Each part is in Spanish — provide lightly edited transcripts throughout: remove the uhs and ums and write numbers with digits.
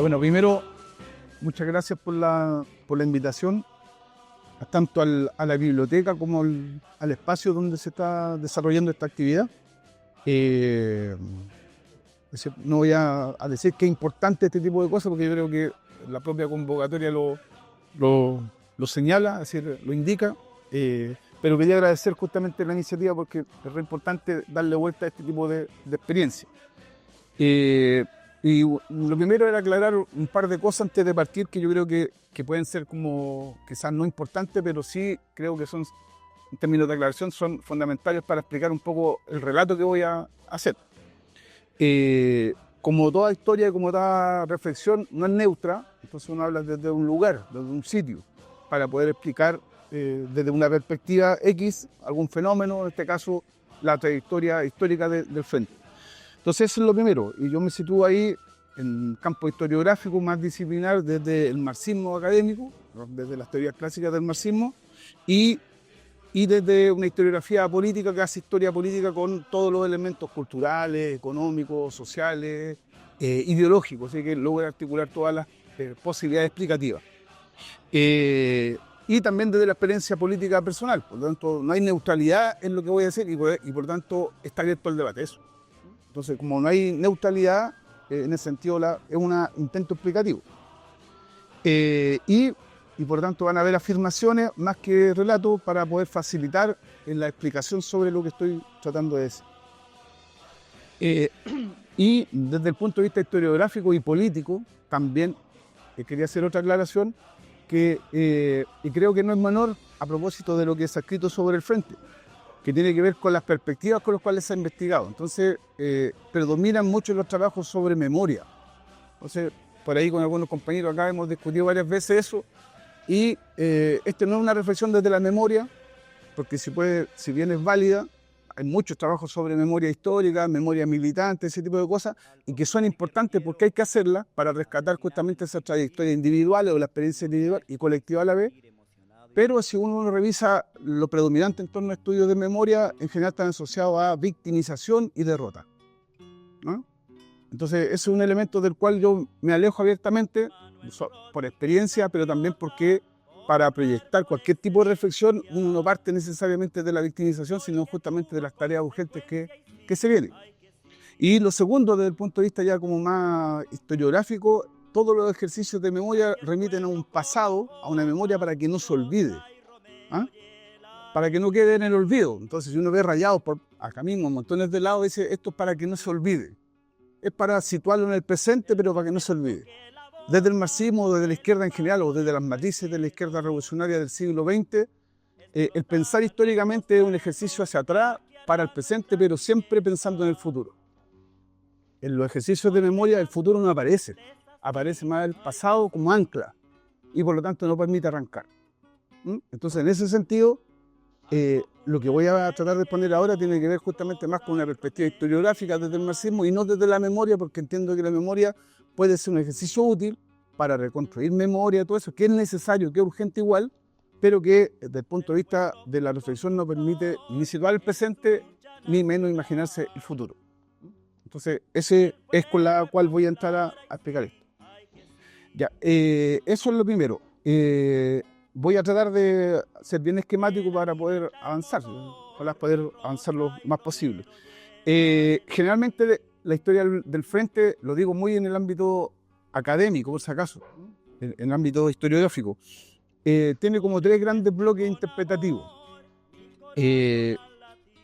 Ya, bueno, primero, muchas gracias por la invitación, tanto a la biblioteca como al espacio donde se está desarrollando esta actividad. No voy a decir que es importante este tipo de cosas, porque yo creo que la propia convocatoria lo señala, es decir, lo indica. Pero quería agradecer justamente la iniciativa, porque es re importante darle vuelta a este tipo de experiencia. Y lo primero era aclarar un par de cosas antes de partir, que yo creo que pueden ser como quizás no importantes, pero sí creo que son, en términos de aclaración, son fundamentales para explicar un poco el relato que voy a hacer. Como toda historia, como toda reflexión, no es neutra, entonces uno habla desde un lugar, desde un sitio, para poder explicar desde una perspectiva X algún fenómeno, en este caso la trayectoria histórica del Frente. Entonces eso es lo primero, y yo me sitúo ahí en campo historiográfico más disciplinar, desde el marxismo académico, desde las teorías clásicas del marxismo, y desde una historiografía política que hace historia política con todos los elementos culturales, económicos, sociales, ideológicos, así que logra articular todas las posibilidades explicativas. Y también desde la experiencia política personal, por lo tanto no hay neutralidad en lo que voy a decir, y por lo tanto está abierto el debate, eso. Entonces, como no hay neutralidad, en ese sentido es un intento explicativo. Y por lo tanto van a haber afirmaciones más que relatos para poder facilitar en la explicación sobre lo que estoy tratando de decir. Y desde el punto de vista historiográfico y político, también quería hacer otra aclaración, y creo que no es menor a propósito de lo que se ha escrito sobre el Frente, que tiene que ver con las perspectivas con las cuales se ha investigado. Entonces, predominan mucho los trabajos sobre memoria. Entonces, por ahí con algunos compañeros acá hemos discutido varias veces eso, y no es una reflexión desde la memoria, porque si bien es válida, hay muchos trabajos sobre memoria histórica, memoria militante, ese tipo de cosas, y que son importantes porque hay que hacerlas para rescatar justamente esa trayectoria individual o la experiencia individual y colectiva a la vez. Pero si uno revisa lo predominante en torno a estudios de memoria, en general están asociados a victimización y derrota, ¿no? Entonces, ese es un elemento del cual yo me alejo abiertamente, por experiencia, pero también porque para proyectar cualquier tipo de reflexión, uno no parte necesariamente de la victimización, sino justamente de las tareas urgentes que se vienen. Y lo segundo, desde el punto de vista ya como más historiográfico, todos los ejercicios de memoria remiten a un pasado, a una memoria para que no se olvide, ¿ah? Para que no quede en el olvido. Entonces, si uno ve rayados por acá mismo, montones de lados, dice, esto es para que no se olvide. Es para situarlo en el presente, pero para que no se olvide. Desde el marxismo, desde la izquierda en general, o desde las matices de la izquierda revolucionaria del siglo XX, el pensar históricamente es un ejercicio hacia atrás para el presente, pero siempre pensando en el futuro. En los ejercicios de memoria, el futuro no aparece. Aparece más el pasado como ancla, y por lo tanto no permite arrancar. Entonces, en ese sentido, lo que voy a tratar de exponer ahora tiene que ver justamente más con una perspectiva historiográfica desde el marxismo y no desde la memoria, porque entiendo que la memoria puede ser un ejercicio útil para reconstruir memoria, todo eso, que es necesario, que es urgente igual, pero que desde el punto de vista de la reflexión no permite ni situar el presente, ni menos imaginarse el futuro. Entonces, ese es con la cual voy a entrar a explicar esto. Ya, eso es lo primero. Voy a tratar de ser bien esquemático para poder avanzar, para poder avanzar lo más posible. Generalmente la historia del Frente, lo digo muy en el ámbito académico, por si acaso, en el ámbito historiográfico, tiene como tres grandes bloques interpretativos.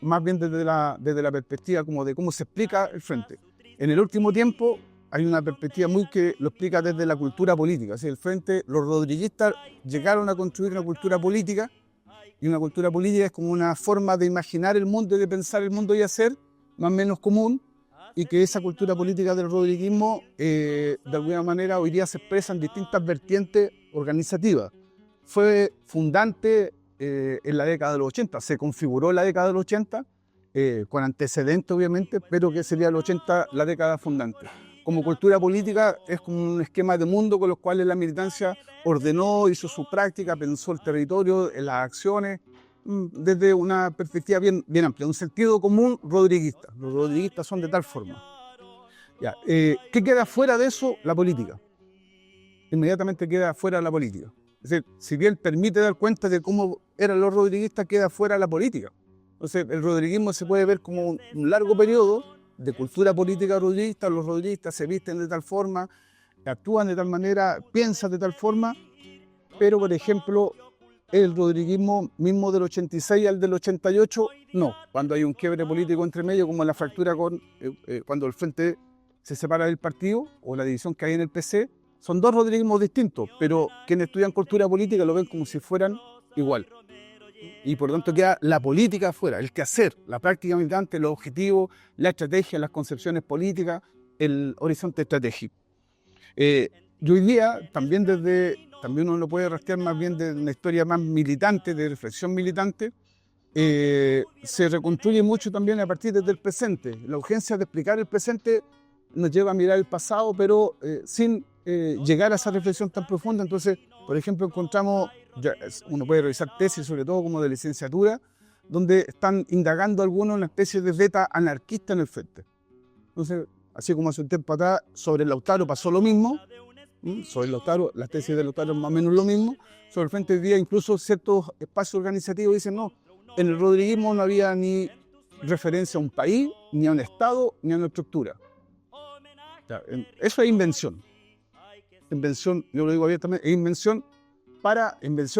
Más bien desde la perspectiva como de cómo se explica el Frente. En el último tiempo hay una perspectiva muy que lo explica desde la cultura política. Así, el Frente, los rodriguistas llegaron a construir una cultura política, y una cultura política es como una forma de imaginar el mundo y de pensar el mundo y hacer, más o menos común, y que esa cultura política del rodriguismo, de alguna manera, hoy día se expresa en distintas vertientes organizativas. Fue fundante en la década de los 80, se configuró en la década de los 80, con antecedentes obviamente, pero que sería el 80 la década fundante. Como cultura política es como un esquema de mundo con los cuales la militancia ordenó, hizo su práctica, pensó el territorio, en las acciones, desde una perspectiva bien amplia, un sentido común rodriguista. Los rodriguistas son de tal forma. Ya, ¿qué queda fuera de eso? La política. inmediatamente queda fuera de la política. Es decir, si bien permite dar cuenta de cómo eran los rodriguistas, queda fuera de la política. Entonces, el rodriguismo se puede ver como un largo periodo de cultura política rodriguista. Los rodriguistas se visten de tal forma, actúan de tal manera, piensan de tal forma, pero, por ejemplo, el rodriguismo mismo del 86 al del 88, no. Cuando hay un quiebre político entre medio, como la fractura cuando el Frente se separa del partido, o la división que hay en el PC, son dos rodriguismos distintos, pero quienes estudian cultura política lo ven como si fueran igual. Y por lo tanto queda la política afuera, el quehacer, la práctica militante, los objetivos, la estrategia, las concepciones políticas, el horizonte estratégico. Y hoy día, también uno lo puede rastrear más bien de una historia más militante, de reflexión militante, se reconstruye mucho también a partir del presente. La urgencia de explicar el presente nos lleva a mirar el pasado, pero sin llegar a esa reflexión tan profunda. Entonces, por ejemplo, encontramos, uno puede revisar tesis, sobre todo como de licenciatura, donde están indagando algunos una especie de beta anarquista en el frente. Entonces, así como hace un tiempo atrás, sobre Lautaro pasó lo mismo. Sobre Lautaro, las tesis de Lautaro es más o menos lo mismo. Sobre el frente hoy día, incluso ciertos espacios organizativos dicen no, en el rodriguismo no había ni referencia a un país, ni a un Estado, ni a una estructura. O sea, eso es invención. Invención, yo lo digo abiertamente, es invención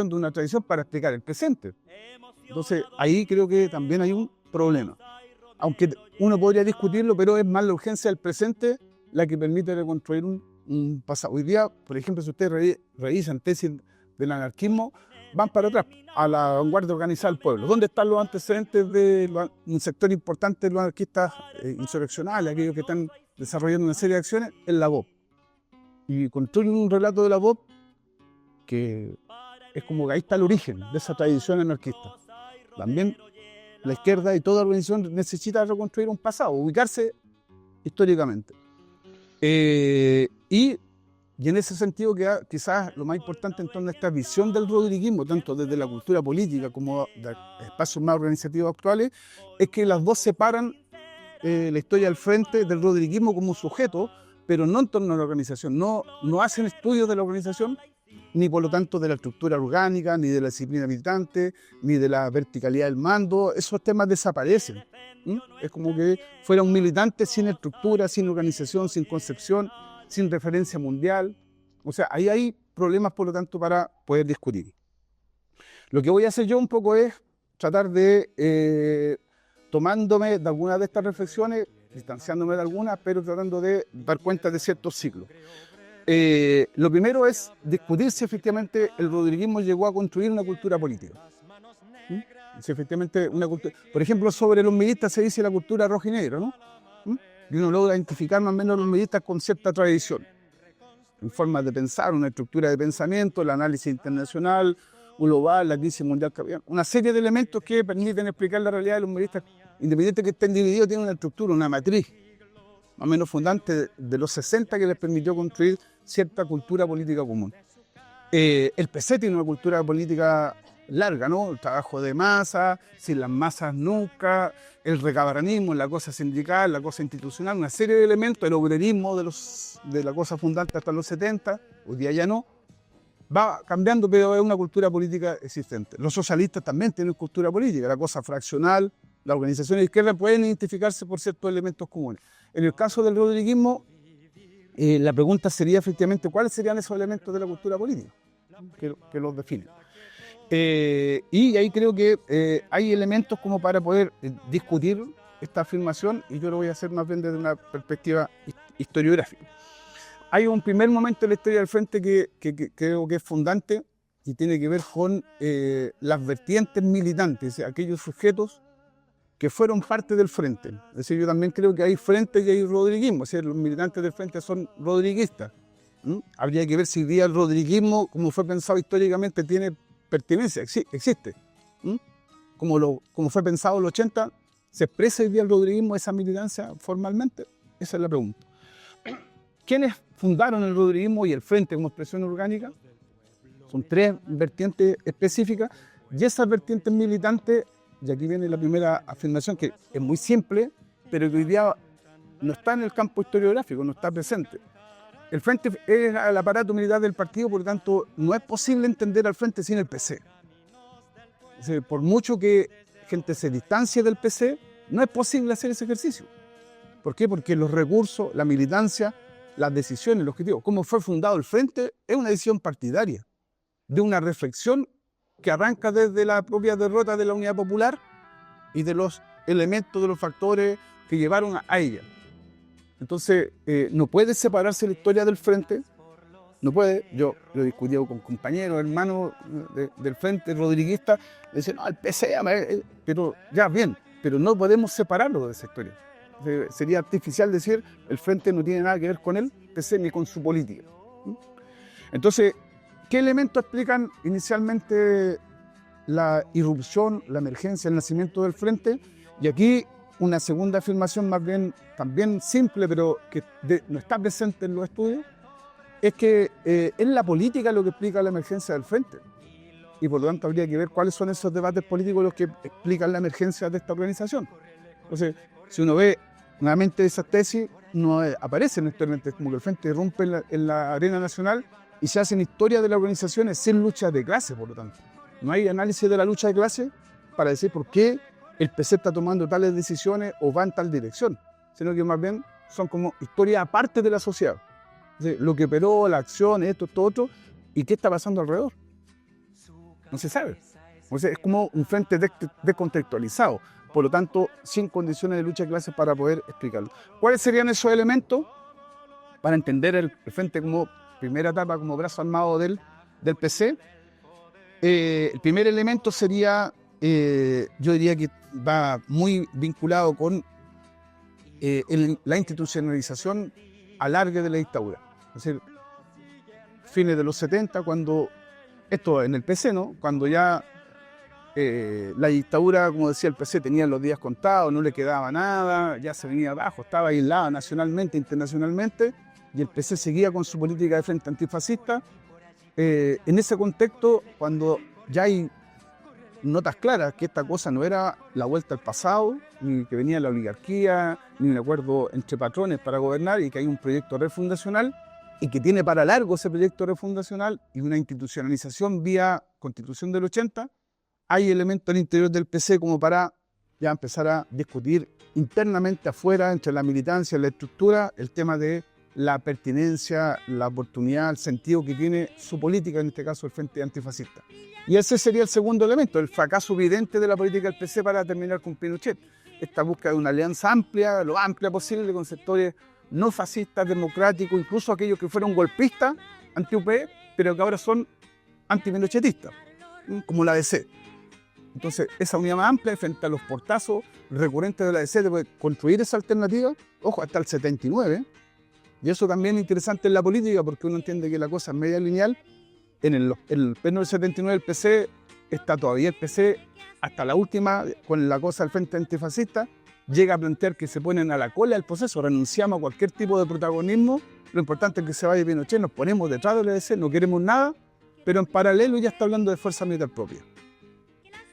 de una tradición para explicar el presente. Entonces, ahí creo que también hay un problema. Aunque uno podría discutirlo, pero es más la urgencia del presente la que permite reconstruir un pasado. Hoy día, por ejemplo, si ustedes revisan tesis del anarquismo, van para atrás, a la vanguardia organizada del pueblo. ¿Dónde están los antecedentes de un sector importante de los anarquistas insurreccionales, aquellos que están desarrollando una serie de acciones? En la BOP. Y construyen un relato de la BOP que es como que ahí está el origen de esa tradición anarquista. También la izquierda y toda organización necesita reconstruir un pasado, ubicarse históricamente. Y en ese sentido quizás lo más importante en torno a esta visión del rodriguismo, tanto desde la cultura política como de espacios más organizativos actuales, es que las dos separan la historia del frente del rodriguismo como sujeto, pero no en torno a la organización. No hacen estudios de la organización, ni por lo tanto de la estructura orgánica, ni de la disciplina militante, ni de la verticalidad del mando. Esos temas desaparecen. Es como que fuera un militante sin estructura, sin organización, sin concepción, sin referencia mundial. O sea, ahí hay problemas, por lo tanto, para poder discutir. Lo que voy a hacer yo un poco es tratar de, tomándome de algunas de estas reflexiones, distanciándome de algunas, pero tratando de dar cuenta de ciertos ciclos. Lo primero es discutir si efectivamente el rodriguismo llegó a construir una cultura política. Si efectivamente una cultura, por ejemplo, sobre los militas se dice la cultura roja y negra, ¿no? Y uno logra identificar más o menos a los militas con cierta tradición, en formas de pensar, una estructura de pensamiento, el análisis internacional, global, la crisis mundial, una serie de elementos que permiten explicar la realidad de los militas, independiente que estén divididos, tienen una estructura, una matriz, más o menos fundante de los 60, que les permitió construir cierta cultura política común. El PC tiene una cultura política larga, ¿no? El trabajo de masa, sin las masas nunca, el recabranismo, la cosa sindical, la cosa institucional, una serie de elementos, el obrerismo de la cosa fundante hasta los 70, hoy día ya no, va cambiando, pero es una cultura política existente. Los socialistas también tienen cultura política, la cosa fraccional, las organizaciones de izquierda pueden identificarse por ciertos elementos comunes. En el caso del rodriguismo, la pregunta sería efectivamente cuáles serían esos elementos de la cultura política que los definen. Y ahí creo que hay elementos como para poder discutir esta afirmación, y yo lo voy a hacer más bien desde una perspectiva historiográfica. Hay un primer momento en la historia del Frente que creo que es fundante y tiene que ver con las vertientes militantes, aquellos sujetos que fueron parte del Frente. Es decir, yo también creo que hay Frente y hay rodriguismo, es decir, los militantes del Frente son rodriguistas. Habría que ver si hoy día el rodriguismo, como fue pensado históricamente, tiene pertinencia, existe. Como fue pensado en los 80, ¿se expresa hoy día el rodriguismo, esa militancia formalmente? Esa es la pregunta. ¿Quiénes fundaron el rodriguismo y el Frente como expresión orgánica? Son tres vertientes específicas, y esas vertientes militantes, y aquí viene la primera afirmación, que es muy simple, pero que hoy día no está en el campo historiográfico, no está presente. el Frente es el aparato militar del partido, por lo tanto, no es posible entender al Frente sin el PC. O sea, por mucho que gente se distancie del PC, no es posible hacer ese ejercicio. ¿Por qué? Porque los recursos, la militancia, las decisiones, los objetivos, cómo fue fundado el Frente, es una decisión partidaria, de una reflexión que arranca desde la propia derrota de la Unidad Popular y de los elementos, de los factores que llevaron a ella. Entonces, no puede separarse la historia del Frente, no puede. Yo lo he discutido con compañeros, hermanos del Frente rodriguista, dicen, no, el PC, pero ya bien, pero no podemos separarlo de esa historia. Sería artificial decir, el Frente no tiene nada que ver con el PC ni con su política. Entonces, ¿qué elementos explican inicialmente la irrupción, la emergencia, el nacimiento del Frente? Y aquí una segunda afirmación más bien, también simple, pero que no está presente en los estudios, es que es la política lo que explica la emergencia del Frente. Y por lo tanto habría que ver cuáles son esos debates políticos los que explican la emergencia de esta organización. Entonces, si uno ve nuevamente esas tesis, no aparecen necesariamente, como que el Frente irrumpe en la arena nacional y se hacen historias de las organizaciones sin lucha de clase, por lo tanto. No hay análisis de la lucha de clase para decir por qué el PC está tomando tales decisiones o va en tal dirección, sino que más bien son como historias aparte de la sociedad. Lo que operó, la acción, esto, otro, y qué está pasando alrededor. No se sabe. O sea, es como un frente descontextualizado, por lo tanto, sin condiciones de lucha de clases para poder explicarlo. ¿Cuáles serían esos elementos para entender el frente como primera etapa, como brazo armado del PC? El primer elemento sería, yo diría que va muy vinculado con la institucionalización alargue de la dictadura. Es decir, fines de los 70, cuando, esto en el PC, ¿no? Cuando ya la dictadura, como decía el PC, tenía los días contados, no le quedaba nada, ya se venía abajo, estaba aislada nacionalmente, internacionalmente, y el PC seguía con su política de frente antifascista. En ese contexto, cuando ya hay notas claras que esta cosa no era la vuelta al pasado, ni que venía la oligarquía, ni un acuerdo entre patrones para gobernar, y que hay un proyecto refundacional, y que tiene para largo ese proyecto refundacional y una institucionalización vía Constitución del 80, hay elementos al interior del PC como para ya empezar a discutir internamente afuera, entre la militancia y la estructura, el tema de la pertinencia, la oportunidad, el sentido que tiene su política, en este caso el Frente Antifascista. Y ese sería el segundo elemento, el fracaso evidente de la política del PC para terminar con Pinochet. Esta búsqueda de una alianza amplia, lo amplia posible, con sectores no fascistas, democráticos, incluso aquellos que fueron golpistas, anti-UP, pero que ahora son anti-pinochetistas, como la ADC. Entonces, esa unidad más amplia frente a los portazos recurrentes de la ADC de construir esa alternativa, ojo, hasta el 79, y eso también es interesante en la política porque uno entiende que la cosa es media lineal. En el pleno del 79 el PC está todavía el PC hasta la última con la cosa del Frente Antifascista, llega a plantear que se ponen a la cola del proceso, renunciamos a cualquier tipo de protagonismo, lo importante es que se vaya Pinochet, nos ponemos detrás de la ADC, no queremos nada, pero en paralelo ya está hablando de fuerza militar propia.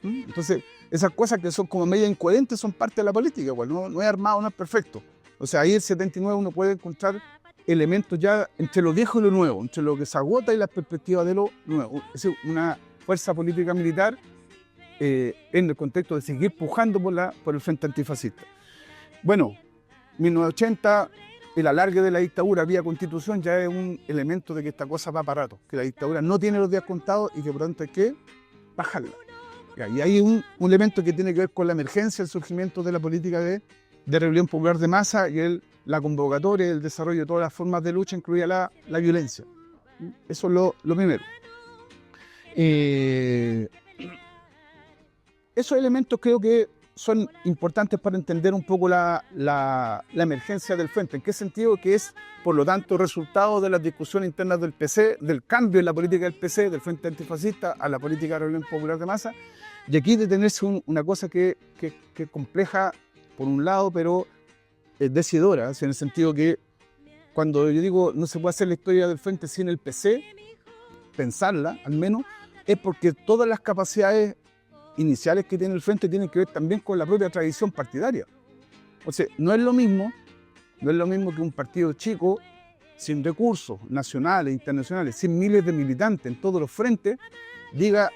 Entonces, esas cosas que son como media incoherentes son parte de la política, igual, no es armado, no es perfecto. O sea, ahí el 79 uno puede encontrar elementos ya entre lo viejo y lo nuevo, entre lo que se agota y las perspectivas de lo nuevo. Es decir, una fuerza política militar en el contexto de seguir pujando por el Frente Antifascista. Bueno, 1980, el alargue de la dictadura vía Constitución ya es un elemento de que esta cosa va para rato, que la dictadura no tiene los días contados y que por lo tanto hay que bajarla. Y hay un elemento que tiene que ver con la emergencia, el surgimiento de la política de rebelión popular de masa y la convocatoria, el desarrollo de todas las formas de lucha, incluida la violencia. Eso es lo primero. Esos elementos creo que son importantes para entender un poco la emergencia del Frente. ¿En qué sentido? Que es, por lo tanto, resultado de las discusiones internas del PC, del cambio en la política del PC, del Frente Antifascista a la política de rebelión popular de masa. Y aquí detenerse una cosa que es compleja, por un lado, pero es decidora, en el sentido que cuando yo digo no se puede hacer la historia del Frente sin el PC, pensarla al menos, es porque todas las capacidades iniciales que tiene el Frente tienen que ver también con la propia tradición partidaria. O sea, no es lo mismo que un partido chico sin recursos nacionales, internacionales, sin miles de militantes en todos los frentes, diga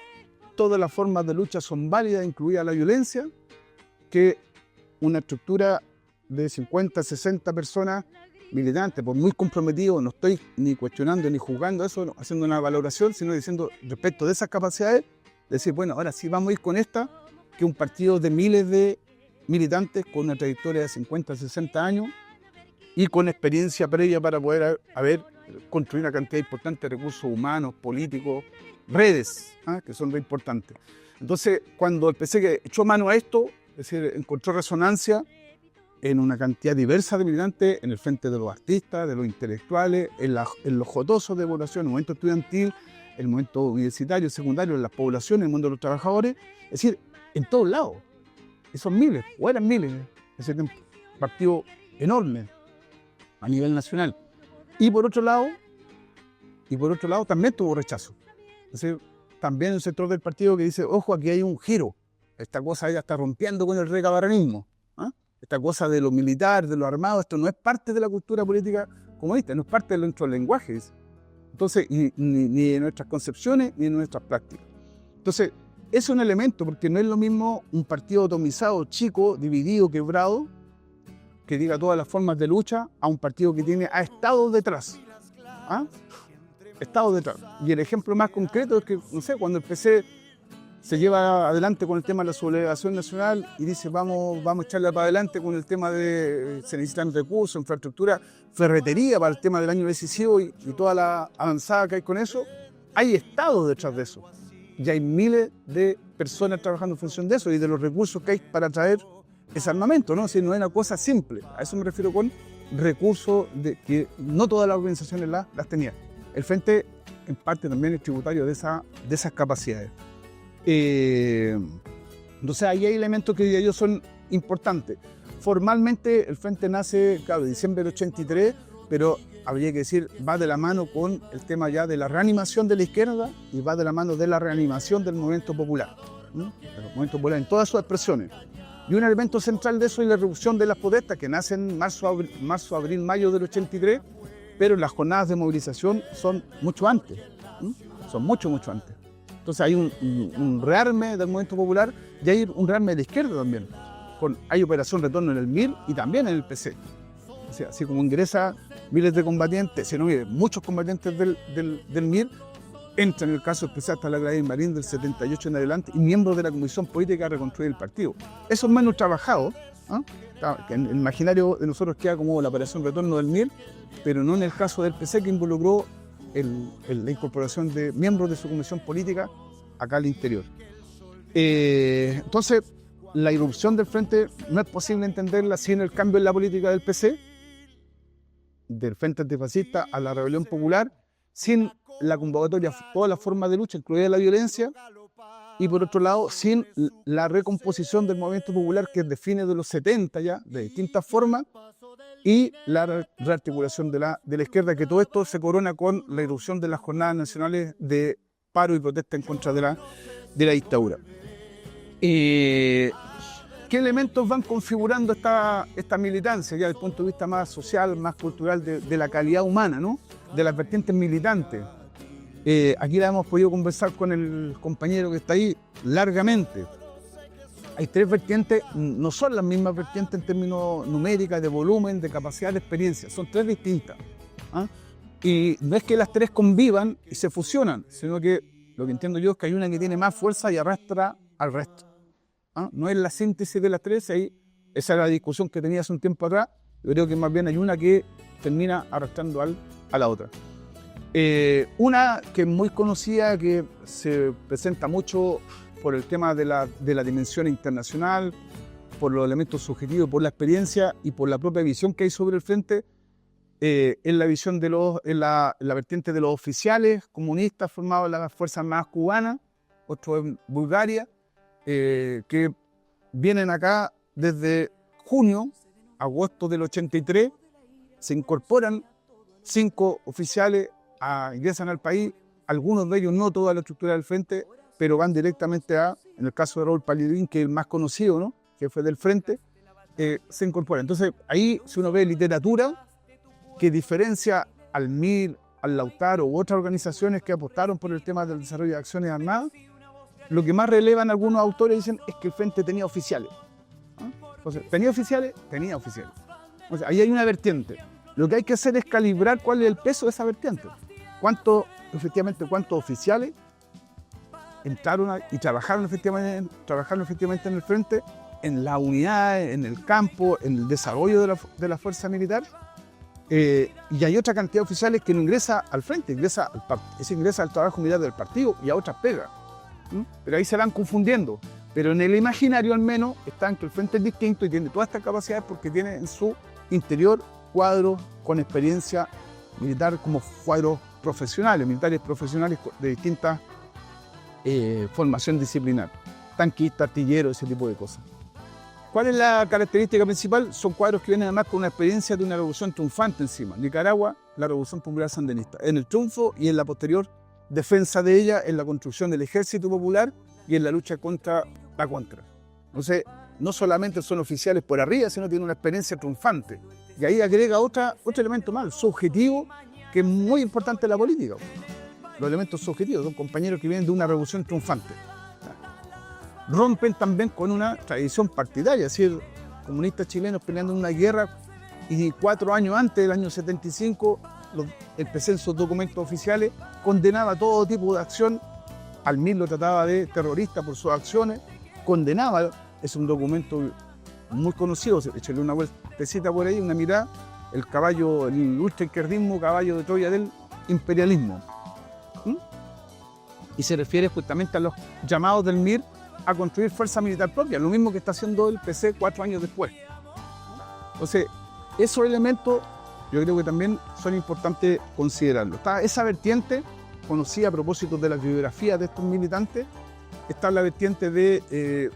todas las formas de lucha son válidas, incluida la violencia, que una estructura de 50, 60 personas militantes, por muy comprometidos, no estoy ni cuestionando ni juzgando eso, no, haciendo una valoración, sino diciendo respecto de esas capacidades, decir, bueno, ahora sí vamos a ir con esta, que un partido de miles de militantes con una trayectoria de 50, 60 años y con experiencia previa para poder construir una cantidad importante de recursos humanos, políticos, redes, que son muy importantes. Entonces, cuando el PC echó mano a esto, es decir, encontró resonancia en una cantidad diversa de militantes, en el frente de los artistas, de los intelectuales, en los jotosos de población, en el movimiento estudiantil, en el movimiento universitario, secundario, en las poblaciones, en el mundo de los trabajadores, es decir, en todos lados. Y son miles, o eran miles en ese tiempo. Partido enorme a nivel nacional. Y por otro lado también tuvo rechazo. Es decir, también un sector del partido que dice, ojo, aquí hay un giro. Esta cosa ya está rompiendo con el recabaranismo. Esta cosa de lo militar, de lo armado, esto no es parte de la cultura política comunista, no es parte de nuestros lenguajes. Entonces, ni de nuestras concepciones, ni de nuestras prácticas. Entonces, es un elemento, porque no es lo mismo un partido atomizado, chico, dividido, quebrado, que diga todas las formas de lucha, a un partido que ha estado detrás. Estado detrás. Y el ejemplo más concreto es que, no sé, cuando el PC se lleva adelante con el tema de la sublevación nacional y dice vamos a echarla para adelante con el tema de se necesitan recursos, infraestructura, ferretería para el tema del año decisivo y toda la avanzada que hay con eso, hay Estado detrás de eso. Y hay miles de personas trabajando en función de eso y de los recursos que hay para traer ese armamento, ¿no? Si no es una cosa simple. A eso me refiero con recursos que no todas las organizaciones las tenían. El Frente, en parte, también es tributario de esas capacidades. Entonces, ahí hay elementos que diría yo son importantes. Formalmente, el Frente nace, claro, en diciembre del 83, pero habría que decir, va de la mano con el tema ya de la reanimación de la izquierda y va de la mano de la reanimación del movimiento popular. El movimiento popular en todas sus expresiones. Y un elemento central de eso es la reducción de las protestas que nacen en marzo, abril, mayo del 83, pero las jornadas de movilización son mucho antes, son mucho antes. Entonces hay un rearme del movimiento popular y hay un rearme de la izquierda también. Hay operación retorno en el MIR y también en el PC. O sea, así como ingresa miles de combatientes, si no miren, muchos combatientes del MIR, entran en el caso del PC hasta la Gladys Marín del 78 en adelante y miembros de la Comisión Política a reconstruir el partido. Eso es menos trabajado, que en el imaginario de nosotros queda como la operación retorno del MIR, pero no en el caso del PC que involucró la incorporación de miembros de su comisión política acá al interior. Entonces, la irrupción del Frente no es posible entenderla sin el cambio en la política del PC, del Frente Antifascista a la rebelión popular, sin la convocatoria a todas las formas de lucha, incluida la violencia, y por otro lado, sin la recomposición del movimiento popular que define de los 70 ya, de distintas formas, y la rearticulación de la izquierda, que todo esto se corona con la irrupción de las jornadas nacionales de paro y protesta en contra de la dictadura. ¿Qué elementos van configurando esta militancia, ya desde el punto de vista más social, más cultural, de la calidad humana, ¿no? De las vertientes militantes? Aquí la hemos podido conversar con el compañero que está ahí largamente. Hay tres vertientes, no son las mismas vertientes en términos numéricos, de volumen, de capacidad, de experiencia, son tres distintas. Y no es que las tres convivan y se fusionan, sino que lo que entiendo yo es que hay una que tiene más fuerza y arrastra al resto. No es la síntesis de las tres, esa era la discusión que tenía hace un tiempo atrás. Yo creo que más bien hay una que termina arrastrando a la otra. Una que es muy conocida, que se presenta mucho por el tema de la dimensión internacional, por los elementos subjetivos, por la experiencia y por la propia visión que hay sobre el Frente, es la visión la vertiente de los oficiales comunistas formados en las Fuerzas Armadas cubanas, otros en Bulgaria, que vienen acá desde junio, agosto del 83, se incorporan 5 oficiales, ingresan al país, algunos de ellos no toda la estructura del Frente, pero van directamente en el caso de Raúl Palidín, que es el más conocido, ¿no? Que fue del Frente, se incorpora. Entonces ahí, si uno ve literatura que diferencia al MIR, al Lautaro u otras organizaciones que apostaron por el tema del desarrollo de acciones armadas, lo que más relevan algunos autores dicen es que el frente tenía oficiales. Entonces, ¿tenía oficiales? Tenía oficiales. Entonces, ahí hay una vertiente. Lo que hay que hacer es calibrar cuál es el peso de esa vertiente. ¿Cuántos oficiales entraron y trabajaron efectivamente en el frente, en las unidades, en el campo, en el desarrollo de la fuerza militar? Y hay otra cantidad de oficiales que no ingresa al frente, ingresa al trabajo militar del partido y a otras pegas. Pero ahí se van confundiendo. Pero en el imaginario al menos está en que el frente es distinto y tiene todas estas capacidades porque tiene en su interior cuadros con experiencia militar como cuadros profesionales, militares profesionales de distintas formación disciplinar, tanquista, artillero, ese tipo de cosas. ¿Cuál es la característica principal? Son cuadros que vienen además con una experiencia de una revolución triunfante encima. Nicaragua, la revolución popular sandinista, en el triunfo y en la posterior defensa de ella, en la construcción del ejército popular y en la lucha contra la contra. Entonces, no solamente son oficiales por arriba, sino tienen una experiencia triunfante. Y ahí agrega otro elemento más, subjetivo, que es muy importante en la política. Los elementos subjetivos son compañeros que vienen de una revolución triunfante. Rompen también con una tradición partidaria, es decir, comunistas chilenos peleando en una guerra y 4 años antes del año 75, el PC en sus documentos oficiales condenaba todo tipo de acción. Al MIR lo trataba de terrorista por sus acciones, condenaba, es un documento muy conocido, échale una vueltecita por ahí, una mirada, el ultraizquierdismo, caballo de Troya del imperialismo. Y se refiere justamente a los llamados del MIR a construir fuerza militar propia, lo mismo que está haciendo el PC 4 años después. Entonces, esos elementos yo creo que también son importantes considerarlos. Está esa vertiente conocida a propósito de las biografías de estos militantes, está la vertiente de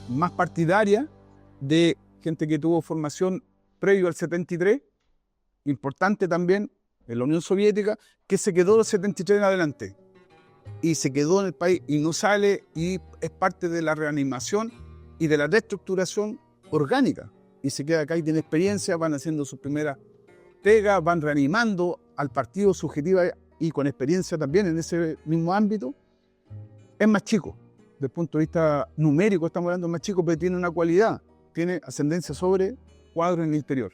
más partidaria, de gente que tuvo formación previo al 73, importante también en la Unión Soviética, que se quedó del 73 en adelante y se quedó en el país y no sale, y es parte de la reanimación y de la reestructuración orgánica, y se queda acá y tiene experiencia, van haciendo sus primeras pegas, van reanimando al partido subjetiva y con experiencia también en ese mismo ámbito. Es más chico, desde el punto de vista numérico estamos hablando más chico, pero tiene una cualidad, tiene ascendencia sobre cuadros en el interior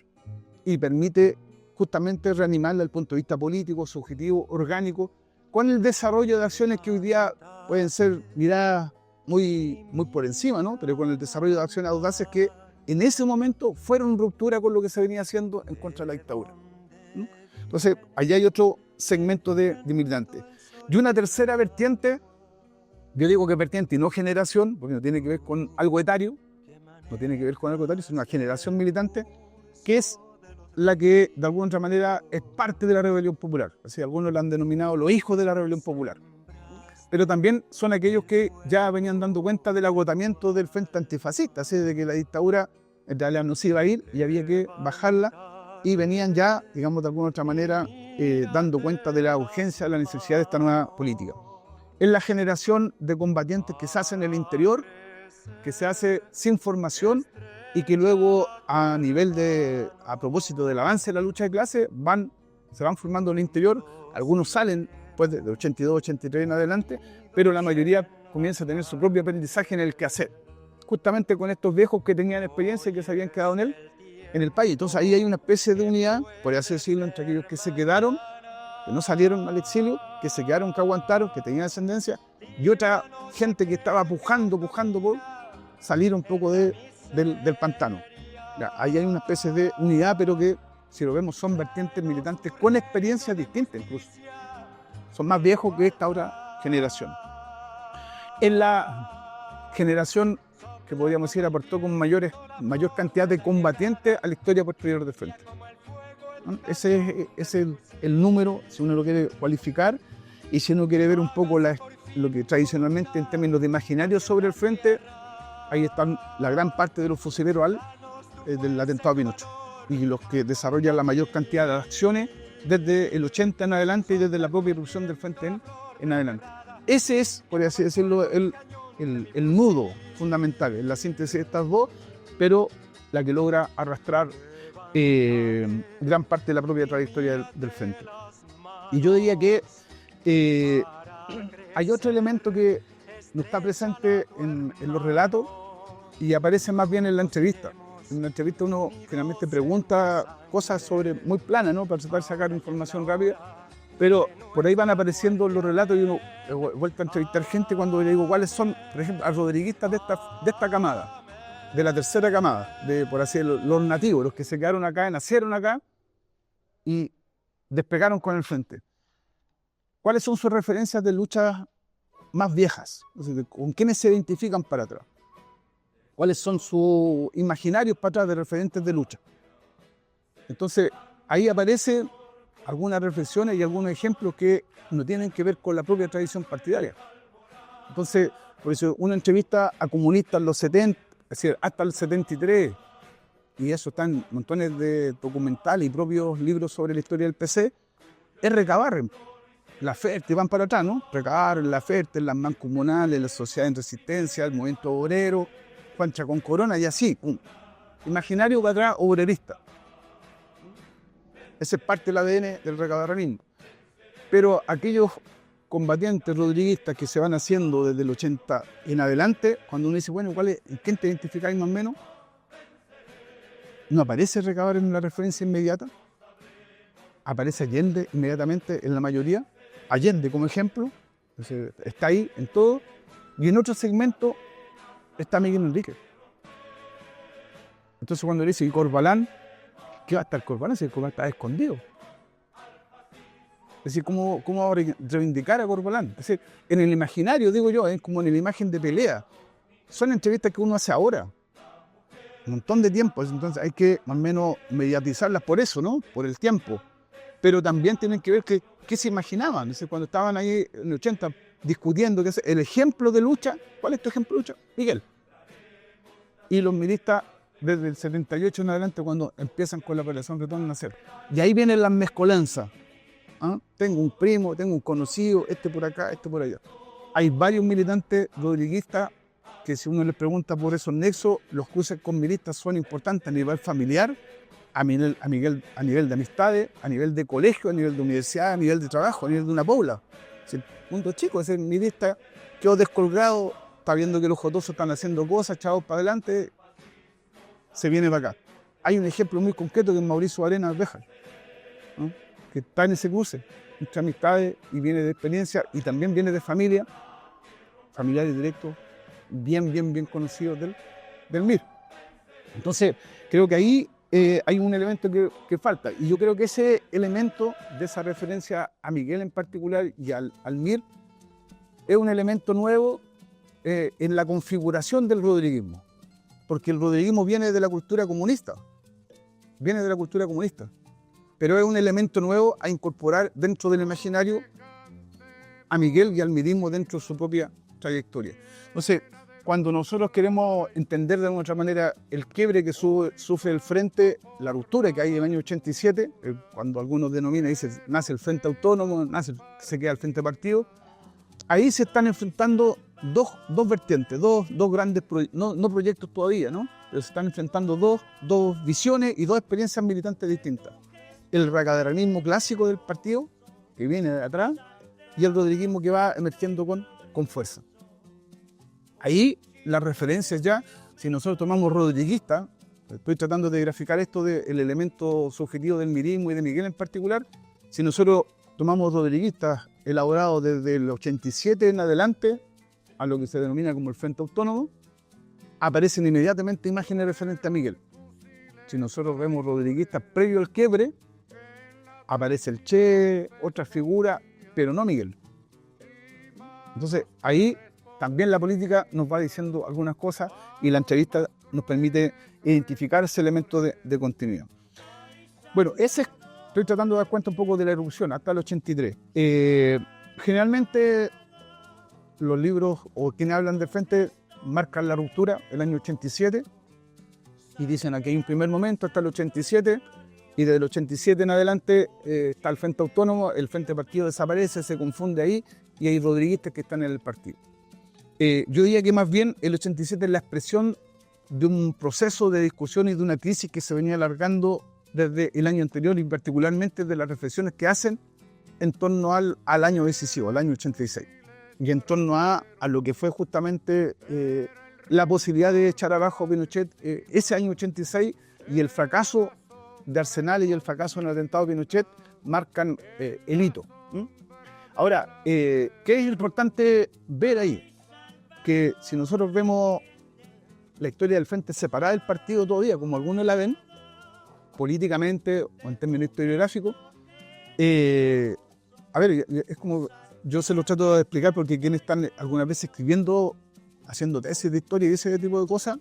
y permite justamente reanimarla desde el punto de vista político, subjetivo, orgánico, con el desarrollo de acciones que hoy día pueden ser miradas muy por encima, ¿no? Pero con el desarrollo de acciones audaces que en ese momento fueron en ruptura con lo que se venía haciendo en contra de la dictadura, ¿no? Entonces, allá hay otro segmento de militantes. Y una tercera vertiente, yo digo que vertiente y no generación, porque no tiene que ver con algo etario, sino una generación militante, que es la que de alguna otra manera es parte de la rebelión popular. Así, algunos la han denominado los hijos de la rebelión popular. Pero también son aquellos que ya venían dando cuenta del agotamiento del frente antifascista, así de que la dictadura en realidad no se iba a ir y había que bajarla, y venían ya, digamos, de alguna otra manera dando cuenta de la urgencia, de la necesidad de esta nueva política. Es la generación de combatientes que se hace en el interior, que se hace sin formación y que luego a propósito del avance de la lucha de clases se van formando en el interior. Algunos salen después de 82, 83 en adelante, pero la mayoría comienza a tener su propio aprendizaje en el quehacer, justamente con estos viejos que tenían experiencia y que se habían quedado en el país. Entonces ahí hay una especie de unidad, por así decirlo, entre aquellos que se quedaron, que no salieron al exilio, que se quedaron, que aguantaron, que tenían ascendencia, y otra gente que estaba pujando por salir un poco del pantano. Ya, ahí hay una especie de unidad, pero que, si lo vemos, son vertientes militantes con experiencias distintas incluso. Son más viejos que esta otra generación. En la generación que podríamos decir aportó con mayor cantidad de combatientes a la historia posterior del frente. Ese es el número, si uno lo quiere cualificar, y si uno quiere ver un poco lo que tradicionalmente en términos de imaginario sobre el frente, ahí están la gran parte de los fusileros del atentado a Pinochet, y los que desarrollan la mayor cantidad de acciones desde el 80 en adelante y desde la propia irrupción del frente en adelante. Ese es, por así decirlo, el nudo fundamental, es la síntesis de estas dos, pero la que logra arrastrar gran parte de la propia trayectoria del Frente. Y yo diría que hay otro elemento que no está presente en los relatos y aparece más bien en la entrevista. En la entrevista uno generalmente pregunta cosas muy planas, ¿no? Para tratar de sacar información rápida, pero por ahí van apareciendo los relatos y uno he vuelto a entrevistar gente cuando le digo cuáles son, por ejemplo, a rodriguistas de esta camada, de la tercera camada, por así decirlo, los nativos, los que se quedaron acá, nacieron acá y despegaron con el Frente. ¿Cuáles son sus referencias de luchas más viejas? O sea, ¿con quiénes se identifican para atrás? ¿Cuáles son sus imaginarios para atrás de referentes de lucha? Entonces, ahí aparecen algunas reflexiones y algunos ejemplos que no tienen que ver con la propia tradición partidaria. Entonces, por eso una entrevista a comunistas en los 70, es decir, hasta el 73, y eso está en montones de documentales y propios libros sobre la historia del PC, es recabar la Ferte, van para atrás, ¿no? Recabar la Ferte, las mancomunales, la sociedad en resistencia, el movimiento obrero, Juan Chacón Corona y así, ¡pum! Imaginario para atrás, obrerista. Ese es parte del ADN del recabarranismo. Pero aquellos combatientes rodriguistas que se van haciendo desde el 80 en adelante, cuando uno dice, bueno, ¿en quién te identificáis más o menos? No aparece recabar en la referencia inmediata. Aparece Allende inmediatamente en la mayoría. Allende como ejemplo, está ahí en todo. Y en otro segmento está Miguel Enríquez. Entonces cuando le dice, ¿y Corbalán? ¿Qué va a estar Corbalán? Si el Corbalán está escondido. Es decir, ¿cómo va a reivindicar a Corbalán? Es decir, en el imaginario, digo yo, es como en la imagen de pelea. Son entrevistas que uno hace ahora. Un montón de tiempo. Entonces hay que más o menos mediatizarlas por eso, ¿no? Por el tiempo. Pero también tienen que ver qué se imaginaban. Es decir, cuando estaban ahí en el 80 discutiendo qué es el ejemplo de lucha. ¿Cuál es tu ejemplo de lucha? Miguel. Y los militas desde el 78 en adelante, cuando empiezan con la operación Retorno al Nacer. Y ahí vienen las mezcolanzas. ¿Ah? Tengo un primo, tengo un conocido, este por acá, este por allá. Hay varios militantes rodriguistas que si uno les pregunta por esos nexos, los cruces con militas son importantes a nivel familiar, a nivel de amistades, a nivel de colegio, a nivel de universidad, a nivel de trabajo, a nivel de una pobla. Si el mundo chico, ese milista quedó descolgado, está viendo que los jotosos están haciendo cosas, chavos para adelante, se viene para acá. Hay un ejemplo muy concreto que es Mauricio Arenas Béjar, ¿no? Que está en ese cruce, entre amistades y viene de experiencia y también viene de familia, familiares directos, bien conocidos del MIR. Entonces, creo que ahí hay un elemento que falta. Y yo creo que ese elemento de esa referencia a Miguel en particular y al MIR es un elemento nuevo en la configuración del rodriguismo. Porque el rodriguismo viene de la cultura comunista. Pero es un elemento nuevo a incorporar dentro del imaginario a Miguel y al mirismo dentro de su propia trayectoria. Entonces, cuando nosotros queremos entender de alguna otra manera el quiebre que sufre el Frente, la ruptura que hay en el año 87, cuando algunos denominan, dicen, nace el Frente Autónomo, se queda el Frente Partido, ahí se están enfrentando dos vertientes, dos grandes proyectos, no proyectos todavía, ¿no? Pero se están enfrentando dos visiones y dos experiencias militantes distintas. El recaderanismo clásico del partido, que viene de atrás, y el rodriguismo que va emergiendo con fuerza. Ahí las referencias ya, si nosotros tomamos rodriguista, estoy tratando de graficar esto del elemento subjetivo del mirismo y de Miguel en particular, si nosotros tomamos rodriguistas elaborados desde el 87 en adelante, a lo que se denomina como el Frente Autónomo, aparecen inmediatamente imágenes referentes a Miguel. Si nosotros vemos rodriguistas previo al quiebre, aparece el Che, otra figura, pero no Miguel. Entonces, ahí también la política nos va diciendo algunas cosas y la entrevista nos permite identificar ese elemento de continuidad. Bueno, estoy tratando de dar cuenta un poco de la erupción hasta el 83. Generalmente los libros o quienes hablan de frente marcan la ruptura el año 87 y dicen aquí hay un primer momento hasta el 87 y desde el 87 en adelante está el Frente Autónomo, el Frente Partido desaparece, se confunde ahí y hay rodriguistas que están en el partido. Yo diría que más bien el 87 es la expresión de un proceso de discusión y de una crisis que se venía alargando desde el año anterior y particularmente de las reflexiones que hacen en torno al año decisivo, al año 86, y en torno a lo que fue justamente la posibilidad de echar abajo a Pinochet ese año 86, y el fracaso de Arsenales y el fracaso en el atentado de Pinochet marcan el hito. Ahora, ¿qué es importante ver ahí? Que si nosotros vemos la historia del Frente separada del partido todavía, como algunos la ven, políticamente o en términos historiográficos, a ver, es como yo se lo trato de explicar porque quienes están algunas veces escribiendo, haciendo tesis de historia y ese tipo de cosas,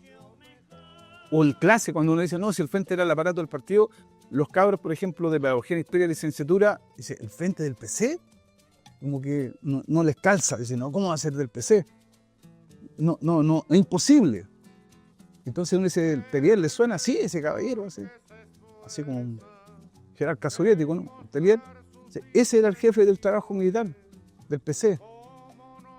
o el clase, cuando uno dice, no, si el Frente era el aparato del partido, los cabros, por ejemplo, de pedagogía en historia y licenciatura, dice, ¿el Frente del PC? Como que no les calza, dice, no, ¿cómo va a ser del PC? No, es imposible. Entonces uno dice, ¿el Telier le suena así, ese caballero? Así como un jerarca soviético, ¿no? Telier, ese era el jefe del trabajo militar, del PC.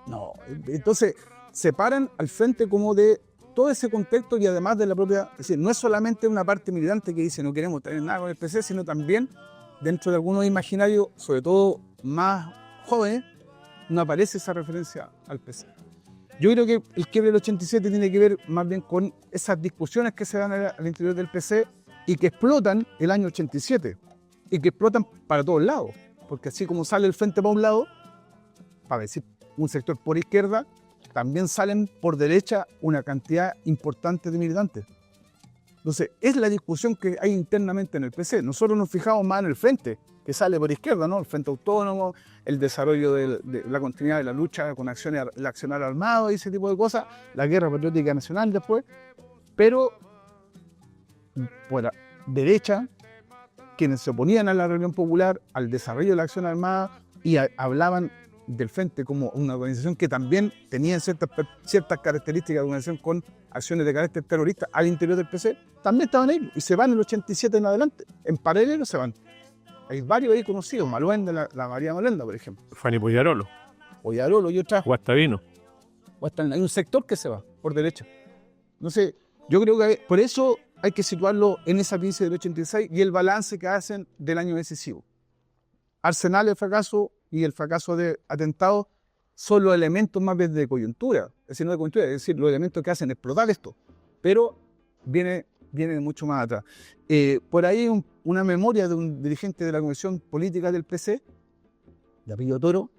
No, entonces separan al Frente como de todo ese contexto y además de la propia, es decir, no es solamente una parte militante que dice no queremos tener nada con el PC, sino también dentro de algunos imaginarios, sobre todo más jóvenes, no aparece esa referencia al PC. Yo creo que el quiebre del 87 tiene que ver más bien con esas discusiones que se dan al interior del PC y que explotan el año 87 y que explotan para todos lados, porque así como sale el Frente para un lado, para decir un sector por izquierda, también salen por derecha una cantidad importante de militantes. Entonces, es la discusión que hay internamente en el PC. Nosotros nos fijamos más en el Frente, que sale por izquierda, ¿no? El Frente Autónomo, el desarrollo de la continuidad de la lucha con el accionar armado y ese tipo de cosas, la guerra patriótica nacional después, pero por la derecha, quienes se oponían a la rebelión popular, al desarrollo de la acción armada y hablaban del Frente como una organización que también tenía ciertas características de organización con acciones de carácter terrorista al interior del PC, también estaban ahí y se van en el 87 en adelante, en paralelo se van. Hay varios ahí conocidos, Maluenda, la María Molenda, por ejemplo. Fanny Poyarolo. Poyarolo y otras. Guastavino. Hay un sector que se va por derecha. Entonces, yo creo que por eso hay que situarlo en esa crisis del 86 y el balance que hacen del año decisivo. Arsenal, el fracaso y el fracaso de atentados son los elementos más bien de coyuntura. Es decir, no de coyuntura, es decir, los elementos que hacen explotar esto. Pero viene de mucho más atrás. Por ahí una memoria de un dirigente de la Comisión Política del PC, de apellido Toro,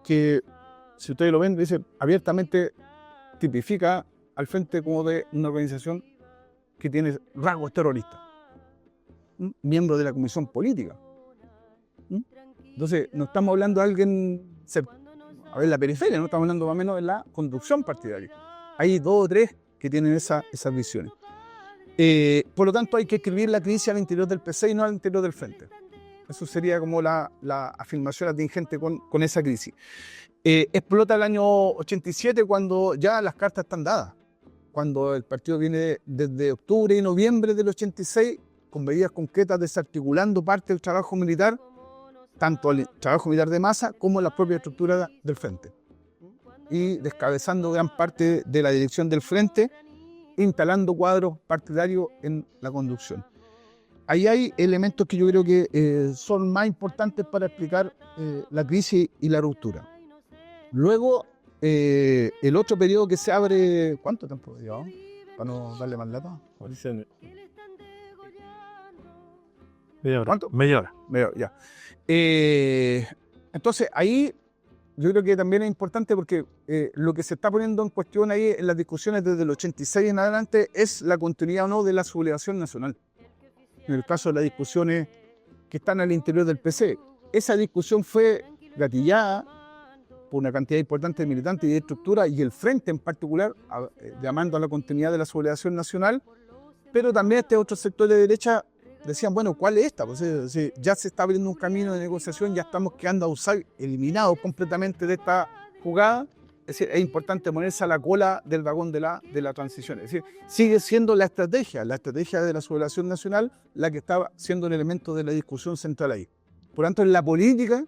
que, si ustedes lo ven, dice abiertamente, tipifica al Frente como de una organización que tiene rasgos terroristas. Miembro de la Comisión Política. Entonces, no estamos hablando de alguien, a ver, la periferia, no estamos hablando más o menos de la conducción partidaria. Hay 2 o 3 que tienen esas visiones. Por lo tanto, hay que escribir la crisis al interior del PC y no al interior del Frente. Eso sería como la afirmación atingente con esa crisis. Explota el año 87 cuando ya las cartas están dadas. Cuando el partido viene desde octubre y noviembre del 86 con medidas concretas desarticulando parte del trabajo militar, tanto el trabajo militar de masa como la propia estructura del Frente. Y descabezando gran parte de la dirección del Frente, instalando cuadros partidarios en la conducción. Ahí hay elementos que yo creo que son más importantes para explicar la crisis y la ruptura. Luego, el otro periodo que se abre, ¿cuánto tiempo llevamos? Para no darle más lata. Media hora. ¿Cuánto? Media hora. Ya. Entonces, ahí yo creo que también es importante porque lo que se está poniendo en cuestión ahí en las discusiones desde el 86 en adelante es la continuidad o no de la sublevación nacional. En el caso de las discusiones que están al interior del PC, esa discusión fue gatillada por una cantidad importante de militantes y de estructura y el Frente en particular, llamando a la continuidad de la sublevación nacional, pero también este otro sector de derecha decían, bueno, ¿cuál es esta? Pues, ya se está abriendo un camino de negociación, ya estamos quedando eliminados completamente de esta jugada. Es decir, es importante ponerse a la cola del vagón de la transición. Es decir, sigue siendo la estrategia de la sublevación nacional la que estaba siendo el elemento de la discusión central ahí. Por tanto, en la política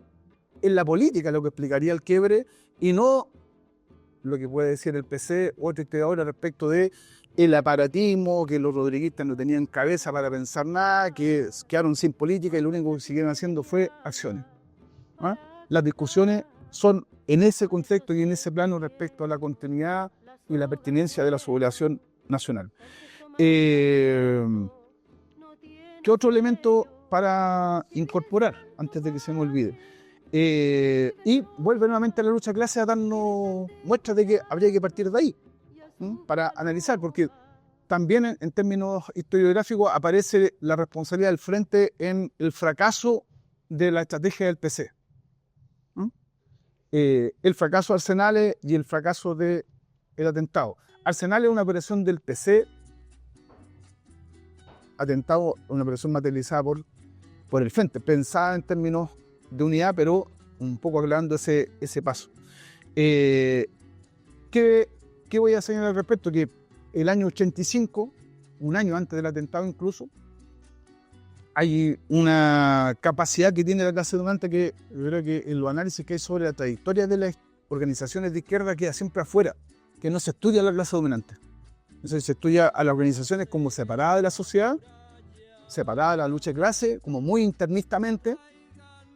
lo que explicaría el quiebre y no lo que puede decir el PC o otra historiadora respecto de el aparatismo, que los rodriguistas no tenían cabeza para pensar nada, que quedaron sin política y lo único que siguieron haciendo fue acciones. ¿Ah? Las discusiones son en ese contexto y en ese plano respecto a la continuidad y la pertinencia de la sublevación nacional. ¿Qué otro elemento para incorporar antes de que se me olvide? Y vuelve nuevamente a la lucha de clase a darnos muestras de que habría que partir de ahí, para analizar, porque también en términos historiográficos aparece la responsabilidad del Frente en el fracaso de la estrategia del PC. El fracaso de Arsenales y el fracaso del atentado. Arsenales es una operación del PC, atentado una operación materializada por el Frente, pensada en términos de unidad, pero un poco aclarando ese paso. ¿Qué voy a señalar al respecto? Que el año 85, un año antes del atentado incluso, hay una capacidad que tiene la clase dominante que yo creo que en los análisis que hay sobre la trayectoria de las organizaciones de izquierda queda siempre afuera, que no se estudia a la clase dominante. Entonces se estudia a las organizaciones como separadas de la sociedad, separadas de la lucha de clase, como muy internistamente,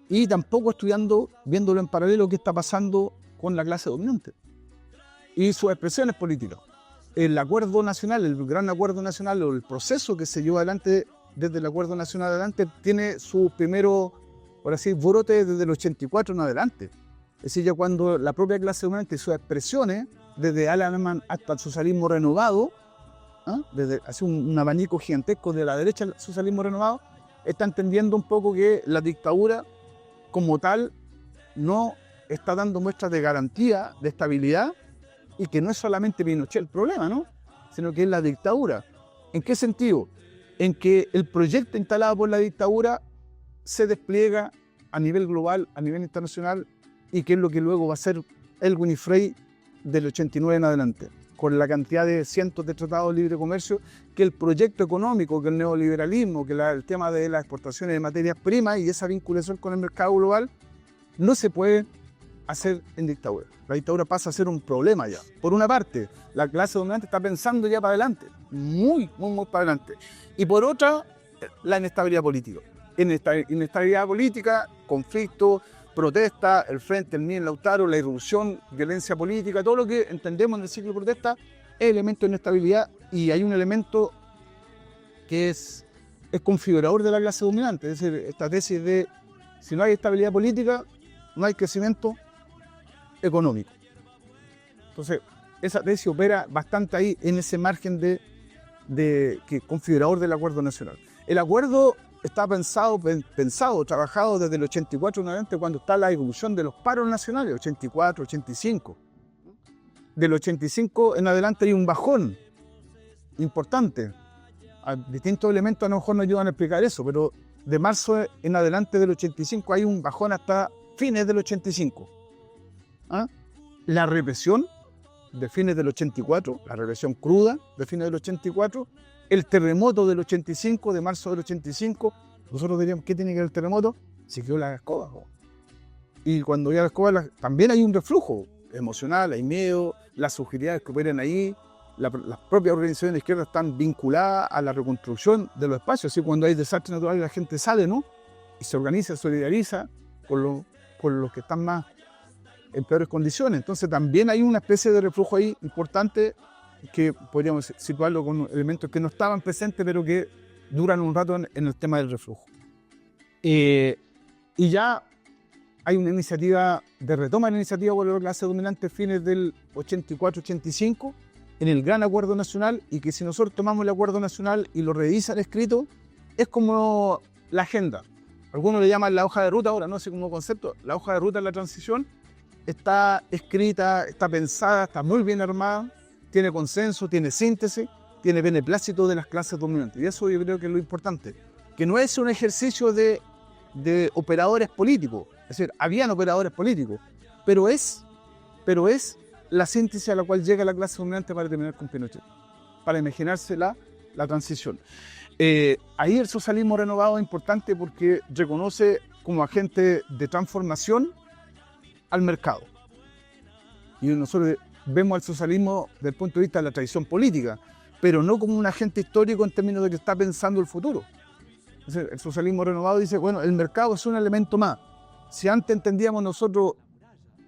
y tampoco estudiando, viéndolo en paralelo, qué está pasando con la clase dominante y sus expresiones políticas. El acuerdo nacional, el gran acuerdo nacional, o el proceso que se llevó adelante desde el acuerdo nacional adelante, tiene su primero, por así decir, brote desde el 84 en adelante. Es decir, ya cuando la propia clase dominante y sus expresiones, desde Alemán hasta el socialismo renovado, desde hace un abanico gigantesco de la derecha al socialismo renovado, está entendiendo un poco que la dictadura como tal no está dando muestras de garantía, de estabilidad, y que no es solamente Pinochet el problema, ¿no? Sino que es la dictadura. ¿En qué sentido? En que el proyecto instalado por la dictadura se despliega a nivel global, a nivel internacional, y que es lo que luego va a ser el Winifrey del 89 en adelante, con la cantidad de cientos de tratados de libre comercio, que el proyecto económico, que el neoliberalismo, que el tema de las exportaciones de materias primas y esa vinculación con el mercado global, no se puede hacer en dictadura. La dictadura pasa a ser un problema ya. Por una parte, la clase dominante está pensando ya para adelante, muy para adelante. Y por otra, la inestabilidad política. Inestabilidad política, conflicto, protesta, el Frente, el MIR, Lautaro, la irrupción, violencia política, todo lo que entendemos en el ciclo de protesta es elemento de inestabilidad, y hay un elemento que es configurador de la clase dominante, es decir, esta tesis de si no hay estabilidad política, no hay crecimiento económico. Entonces, esa tesis opera bastante ahí en ese margen de configurador del acuerdo nacional. El acuerdo está pensado, trabajado desde el 84 en adelante, cuando está la evolución de los paros nacionales, 84, 85. Del 85 en adelante hay un bajón importante. Distintos elementos a lo mejor nos ayudan a explicar eso, pero de marzo en adelante del 85 hay un bajón hasta fines del 85. La represión de fines del 84, la represión cruda de fines del 84, el terremoto del 85, de marzo del 85, nosotros diríamos, ¿qué tiene que ver el terremoto? Se quedó la escoba. Y cuando ya la escoba, también hay un reflujo emocional, hay miedo, las subjetividades que operan ahí, las propias organizaciones de izquierda están vinculadas a la reconstrucción de los espacios. Así cuando hay desastres naturales la gente sale, ¿no? Y se organiza, solidariza con los que están más en peores condiciones. Entonces también hay una especie de reflujo ahí importante que podríamos situarlo con elementos que no estaban presentes, pero que duran un rato en el tema del reflujo. Y ya hay una iniciativa de retoma de la iniciativa por la clase dominante fines del 84-85 en el gran acuerdo nacional, y que si nosotros tomamos el acuerdo nacional y lo revisan escrito, es como la agenda. Algunos le llaman la hoja de ruta ahora, no sé, como concepto. La hoja de ruta de la transición está escrita, está pensada, está muy bien armada, tiene consenso, tiene síntesis, tiene beneplácito de las clases dominantes. Y eso yo creo que es lo importante, que no es un ejercicio de operadores políticos. Es decir, habían operadores políticos, pero es la síntesis a la cual llega la clase dominante para terminar con Pinochet, para imaginarse la transición. Ahí el socialismo renovado es importante porque reconoce como agente de transformación al mercado. Y nosotros vemos al socialismo desde el punto de vista de la tradición política, pero no como un agente histórico en términos de que está pensando el futuro. Entonces, el socialismo renovado dice, bueno, el mercado es un elemento más. Si antes entendíamos nosotros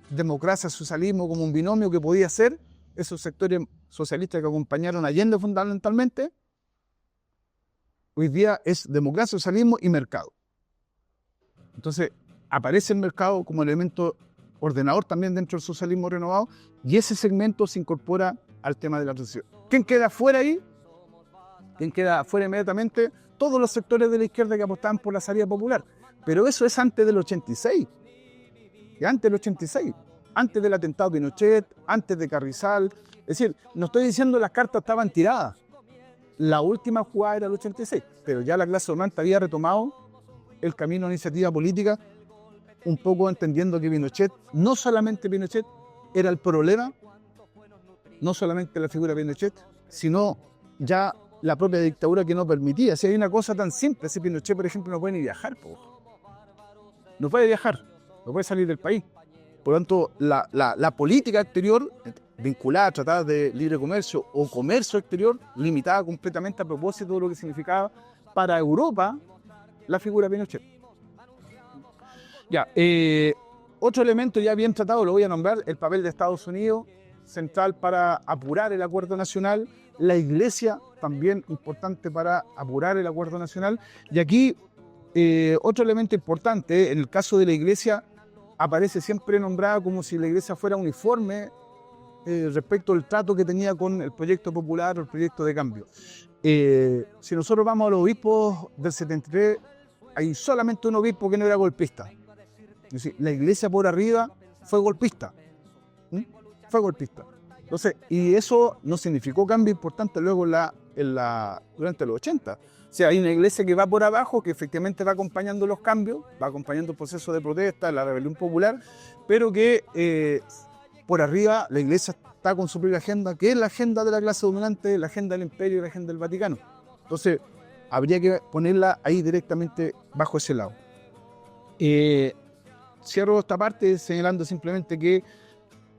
democracia, socialismo como un binomio que podía ser, esos sectores socialistas que acompañaron a Allende fundamentalmente, hoy día es democracia, socialismo y mercado. Entonces, aparece el mercado como elemento ordenador también dentro del socialismo renovado, y ese segmento se incorpora al tema de la transición. ¿Quién queda fuera ahí? ¿Quién queda fuera inmediatamente? Todos los sectores de la izquierda que apostaban por la salida popular. Pero eso es antes del 86. Y antes del 86. Antes del atentado de Pinochet, antes de Carrizal. Es decir, no estoy diciendo que las cartas estaban tiradas. La última jugada era el 86. Pero ya la clase dominante había retomado el camino de iniciativa política, un poco entendiendo que Pinochet, no solamente Pinochet era el problema, no solamente la figura de Pinochet, sino ya la propia dictadura que no permitía. Si hay una cosa tan simple, si Pinochet, por ejemplo, no puede ni viajar, no puede viajar, no puede salir del país. Por lo tanto, la política exterior, vinculada a tratados de libre comercio o comercio exterior, limitada completamente a propósito de lo que significaba para Europa la figura de Pinochet. Ya, otro elemento ya bien tratado, lo voy a nombrar, el papel de Estados Unidos, central para apurar el acuerdo nacional, la Iglesia también importante para apurar el acuerdo nacional, y aquí otro elemento importante, en el caso de la Iglesia, aparece siempre nombrada como si la Iglesia fuera uniforme respecto al trato que tenía con el proyecto popular o el proyecto de cambio. Si nosotros vamos a los obispos del 73, hay solamente un obispo que no era golpista. Es decir, la Iglesia por arriba fue golpista. Fue golpista. Entonces, y eso no significó cambio importante luego durante los 80. O sea, hay una iglesia que va por abajo, que efectivamente va acompañando los cambios, va acompañando el proceso de protesta, la rebelión popular, pero que por arriba la iglesia está con su propia agenda, que es la agenda de la clase dominante, la agenda del imperio y la agenda del Vaticano. Entonces, habría que ponerla ahí directamente bajo ese lado. Cierro esta parte señalando simplemente que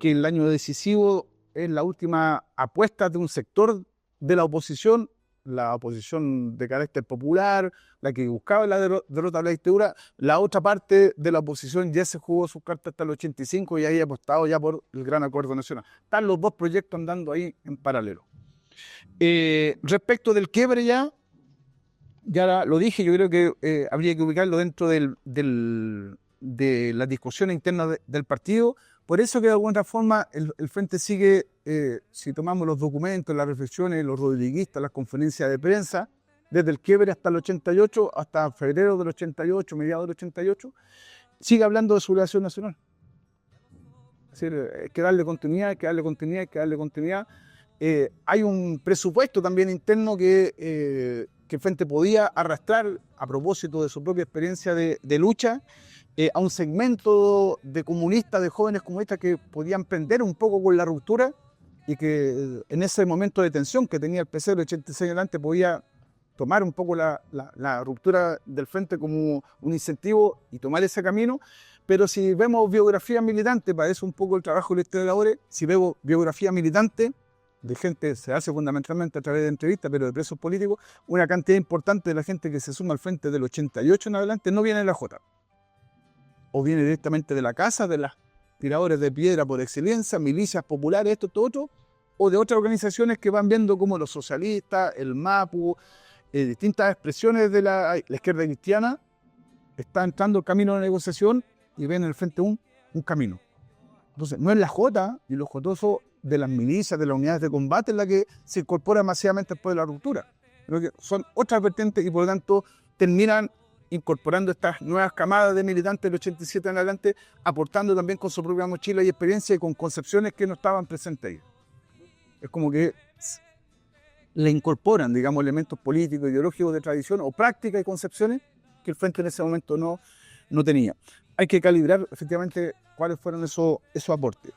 el año decisivo es la última apuesta de un sector de la oposición de carácter popular, la que buscaba la derrota de la dictadura. La otra parte de la oposición ya se jugó sus cartas hasta el 85 y ahí ha apostado ya por el gran acuerdo nacional. Están los dos proyectos andando ahí en paralelo. Respecto del quiebre ya lo dije, yo creo que habría que ubicarlo dentro de la discusión interna del partido. Por eso que de alguna forma el Frente sigue, si tomamos los documentos, las reflexiones, los rodriguistas, las conferencias de prensa, desde el quiebre hasta el 88, hasta febrero del 88, mediados del 88, sigue hablando de sublevación nacional. Es decir, hay que darle continuidad, hay que darle continuidad, hay que darle continuidad. Hay un presupuesto también interno que el Frente podía arrastrar a propósito de su propia experiencia de lucha, a un segmento de comunistas, de jóvenes comunistas que podían prender un poco con la ruptura y que en ese momento de tensión que tenía el PC del 86 adelante podía tomar un poco la ruptura del Frente como un incentivo y tomar ese camino. Pero si vemos biografía militante, para eso un poco el trabajo de los historiadores, si vemos biografía militante de gente, se hace fundamentalmente a través de entrevistas, pero de presos políticos, una cantidad importante de la gente que se suma al Frente del 88 en adelante no viene de la Jota, o viene directamente de la casa de las tiradores de piedra por excelencia, milicias populares, esto, todo otro, o de otras organizaciones que van viendo como los socialistas, el MAPU, distintas expresiones de la izquierda cristiana, está entrando el camino de la negociación y ven en el Frente un camino. Entonces, no es la Jota y los jotosos de las milicias, de las unidades de combate en la que se incorpora masivamente después de la ruptura. Creo que son otras vertientes y por lo tanto terminan incorporando estas nuevas camadas de militantes del 87 en adelante, aportando también con su propia mochila y experiencia y con concepciones que no estaban presentes ahí. Es como que le incorporan, digamos, elementos políticos, ideológicos de tradición o prácticas y concepciones que el Frente en ese momento no tenía. Hay que calibrar efectivamente cuáles fueron esos aportes.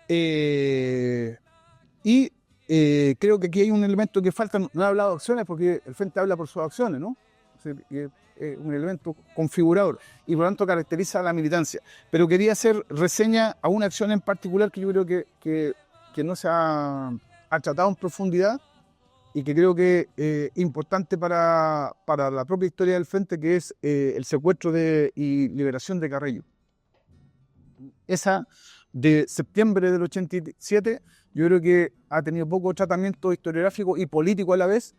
Creo que aquí hay un elemento que falta, no he hablado de acciones porque el Frente habla por sus acciones, ¿no? Es un elemento configurador y por lo tanto caracteriza a la militancia. Pero quería hacer reseña a una acción en particular que yo creo que no se ha tratado en profundidad y que creo que es importante para la propia historia del Frente, que es el secuestro y liberación de Carreño. Esa de septiembre del 87, yo creo que ha tenido poco tratamiento historiográfico y político a la vez,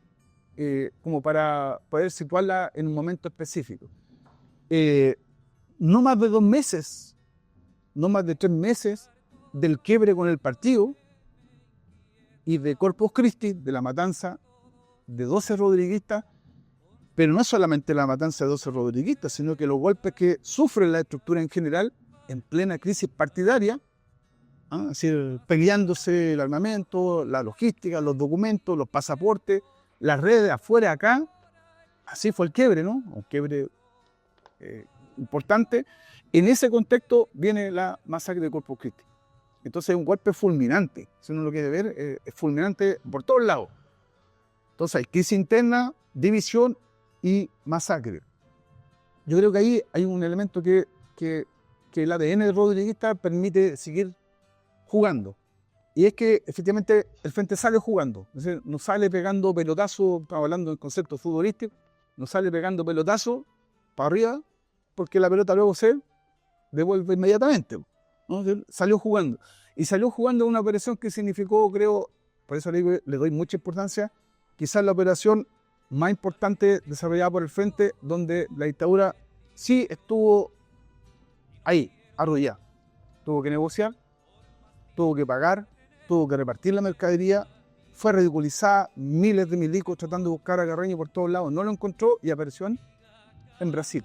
como para poder situarla en un momento específico. No más de 2 meses, no más de 3 meses del quiebre con el partido y de Corpus Christi, de la matanza de 12 rodriguistas, pero no solamente la matanza de 12 rodriguistas, sino que los golpes que sufre la estructura en general en plena crisis partidaria, es decir, peleándose el armamento, la logística, los documentos, los pasaportes, las redes afuera, acá. Así fue el quiebre, ¿no? Un quiebre importante. En ese contexto viene la masacre de Corpus Christi. Entonces es un golpe fulminante. Si uno lo quiere ver, es fulminante por todos lados. Entonces hay crisis interna, división y masacre. Yo creo que ahí hay un elemento que el ADN rodriguista permite seguir jugando. Y es que efectivamente el Frente sale jugando. Es decir, no sale pegando pelotazos, estamos hablando del concepto futbolístico, no sale pegando pelotazos para arriba, porque la pelota luego se devuelve inmediatamente, ¿no? Salió jugando. Y salió jugando una operación que significó, creo, por eso le doy mucha importancia, quizás la operación más importante desarrollada por el Frente, donde la dictadura sí estuvo ahí, arrollada. Tuvo que negociar, tuvo que pagar, tuvo que repartir la mercadería, fue ridiculizada, miles de milicos tratando de buscar a Carreño por todos lados, no lo encontró y apareció en Brasil.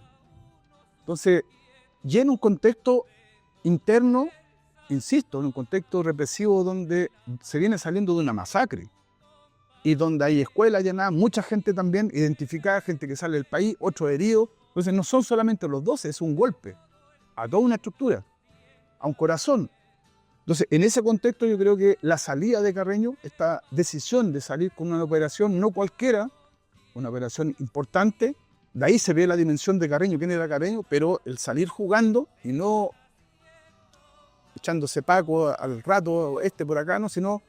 Entonces, ya en un contexto interno, insisto, en un contexto represivo donde se viene saliendo de una masacre y donde hay escuelas allanadas, mucha gente también identificada, gente que sale del país, otros heridos. Entonces no son solamente los 12, es un golpe a toda una estructura, a un corazón. Entonces, en ese contexto yo creo que la salida de Carreño, esta decisión de salir con una operación no cualquiera, una operación importante, de ahí se ve la dimensión de Carreño, quién era Carreño, pero el salir jugando y no echándose paco al rato, por acá, no, sino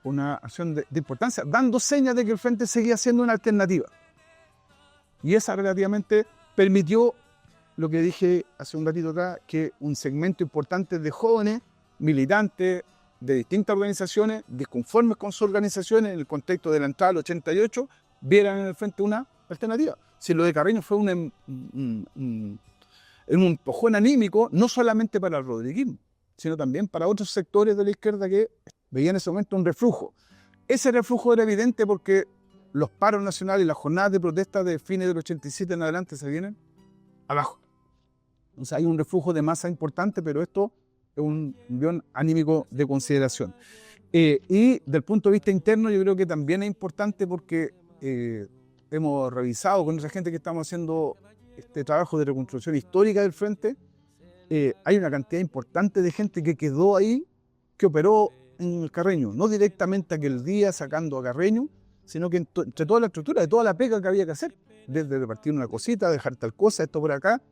una acción de importancia, dando señas de que el Frente seguía siendo una alternativa. Y esa relativamente permitió lo que dije hace un ratito atrás, que un segmento importante de jóvenes, militantes de distintas organizaciones, disconformes con sus organizaciones, en el contexto de la entrada del 88, vieran en el Frente una alternativa. Si lo de Carreño fue un empujón anímico, no solamente para el rodriguismo, sino también para otros sectores de la izquierda que veían en ese momento un reflujo. Ese reflujo era evidente porque los paros nacionales y las jornadas de protesta de fines del 87 en adelante se vienen abajo. Entonces hay un reflujo de masa importante, pero esto es un envión anímico de consideración. Y del punto de vista interno yo creo que también es importante porque hemos revisado con esa gente que estamos haciendo este trabajo de reconstrucción histórica del Frente. Hay una cantidad importante de gente que quedó ahí, que operó en el Carreño, no directamente aquel día sacando a Carreño, sino que entre toda la estructura, de toda la pega que había que hacer, desde repartir una cosita, dejar tal cosa, esto por acá,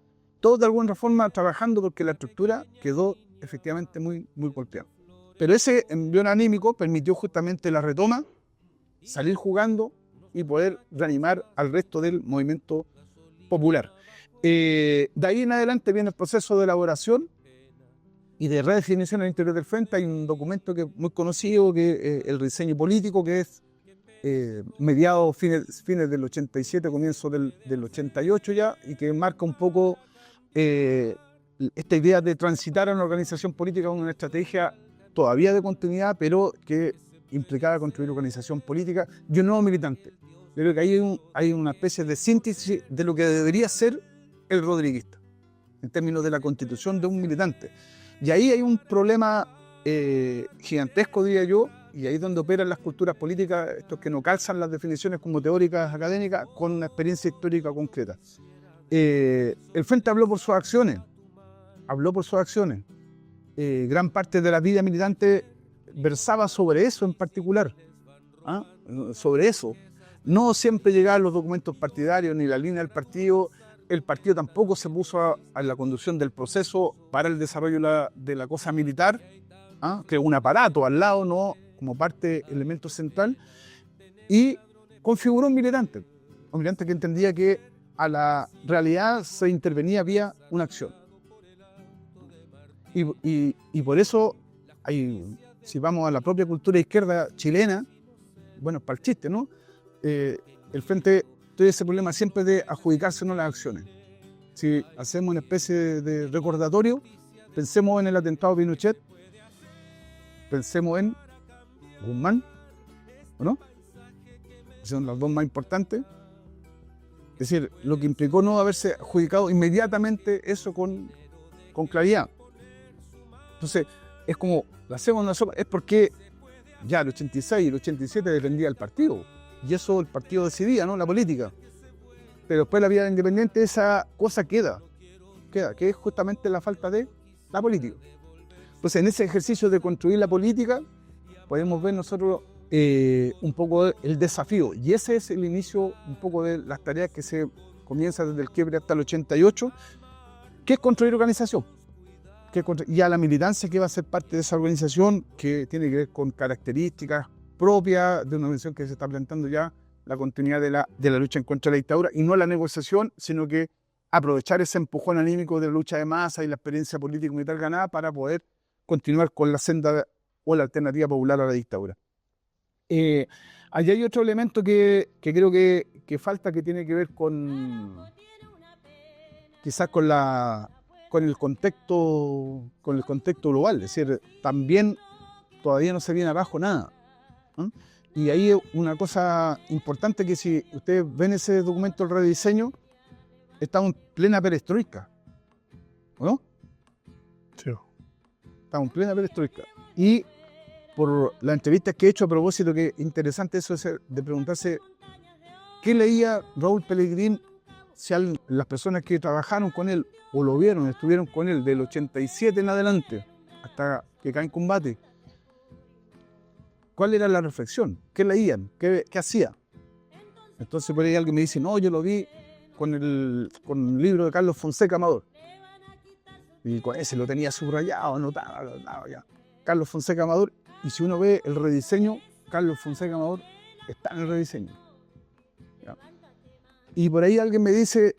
todos de alguna forma trabajando porque la estructura quedó efectivamente muy, muy golpeada. Pero ese envión anímico permitió justamente la retoma, salir jugando y poder reanimar al resto del movimiento popular. De ahí en adelante viene el proceso de elaboración y de redefinición al interior del Frente. Hay un documento que es muy conocido, que es el diseño político, que es mediados, fines del 87, comienzo del 88 ya, y que marca un poco esta idea de transitar a una organización política con una estrategia todavía de continuidad, pero que implicaba construir organización política y un nuevo militante. Yo creo que ahí hay una especie de síntesis de lo que debería ser el rodriguista, en términos de la constitución de un militante. Y ahí hay un problema gigantesco, diría yo, y ahí es donde operan las culturas políticas, estos que no calzan las definiciones como teóricas académicas con una experiencia histórica concreta. El Frente habló por sus acciones, gran parte de la vida militante versaba sobre eso en particular, sobre eso. No siempre llegaban los documentos partidarios ni la línea del partido. El partido tampoco se puso a la conducción del proceso para el desarrollo de la cosa militar, que es un aparato al lado, no como parte, elemento central. Y configuró un militante que entendía que a la realidad se intervenía vía una acción. Y por eso, si vamos a la propia cultura izquierda chilena, bueno, para el chiste, ¿no? El Frente tiene ese problema siempre de adjudicársenos las acciones. Si hacemos una especie de recordatorio, pensemos en el atentado de Pinochet, pensemos en Guzmán, ¿o no? Son las dos más importantes. Es decir, lo que implicó no haberse adjudicado inmediatamente eso con claridad. Entonces, es como, la hacemos nosotros, es porque ya el 86 y el 87 dependía del partido. Y eso el partido decidía, ¿no? La política. Pero después de la vida independiente, esa cosa queda, que es justamente la falta de la política. Entonces, en ese ejercicio de construir la política, podemos ver nosotros un poco el desafío. Y ese es el inicio un poco de las tareas que se comienza desde el quiebre hasta el 88, que es construir organización. Y a la militancia que va a ser parte de esa organización, que tiene que ver con características propias de una organización que se está planteando ya la continuidad de la lucha en contra de la dictadura, y no la negociación, sino que aprovechar ese empujón anímico de la lucha de masa y la experiencia política y militar ganada para poder continuar con la senda o la alternativa popular a la dictadura. Allí hay otro elemento que creo que falta, que tiene que ver quizás con el contexto global. Es decir, también todavía no se viene abajo nada, ¿no? Y ahí una cosa importante, que si ustedes ven ese documento, el rediseño, estamos en plena perestroika, ¿o no? Sí. Estamos en plena perestroika. Y por las entrevistas que he hecho a propósito, que es interesante eso de preguntarse qué leía Raúl Pelegrín, si las personas que trabajaron con él o lo vieron, estuvieron con él del 87 en adelante hasta que cae en combate, ¿cuál era la reflexión? ¿Qué leían? ¿Qué hacía? Entonces por ahí alguien me dice, no, yo lo vi con el libro de Carlos Fonseca Amador, y con ese lo tenía subrayado, anotado ya. Carlos Fonseca Amador. Y si uno ve el rediseño, Carlos Fonseca Amador está en el rediseño. ¿Ya? Y por ahí alguien me dice,